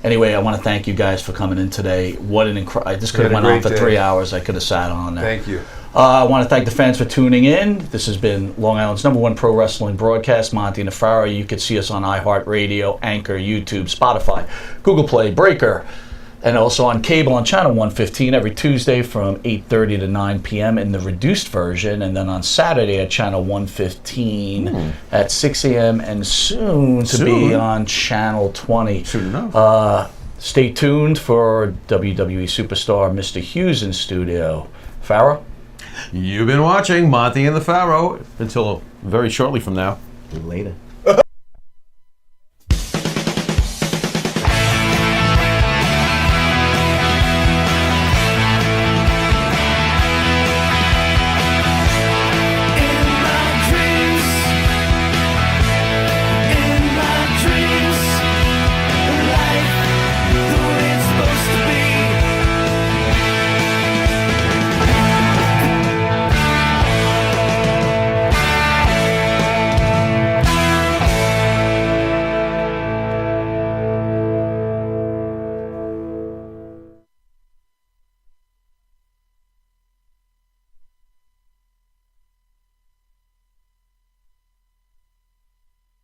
Anyway, I want to thank you guys for coming in today. What an incredible! This could have had a went on great for day. 3 hours. I could have sat on there. Thank you. I want to thank the fans for tuning in. This has been Long Island's #1 pro wrestling broadcast, Monty and the Pharaoh. You can see us on iHeartRadio, Anchor, YouTube, Spotify, Google Play, Breaker, and also on cable on channel 115 every Tuesday from 8:30 to 9 p.m. in the reduced version, and then on Saturday at channel 115 at 6 a.m. and soon to be Soon. on channel 20. Soon enough. Stay tuned for WWE superstar Mr. Hughes in studio. Pharaoh? You've been watching Monty and the Pharaoh until very shortly from now. Later.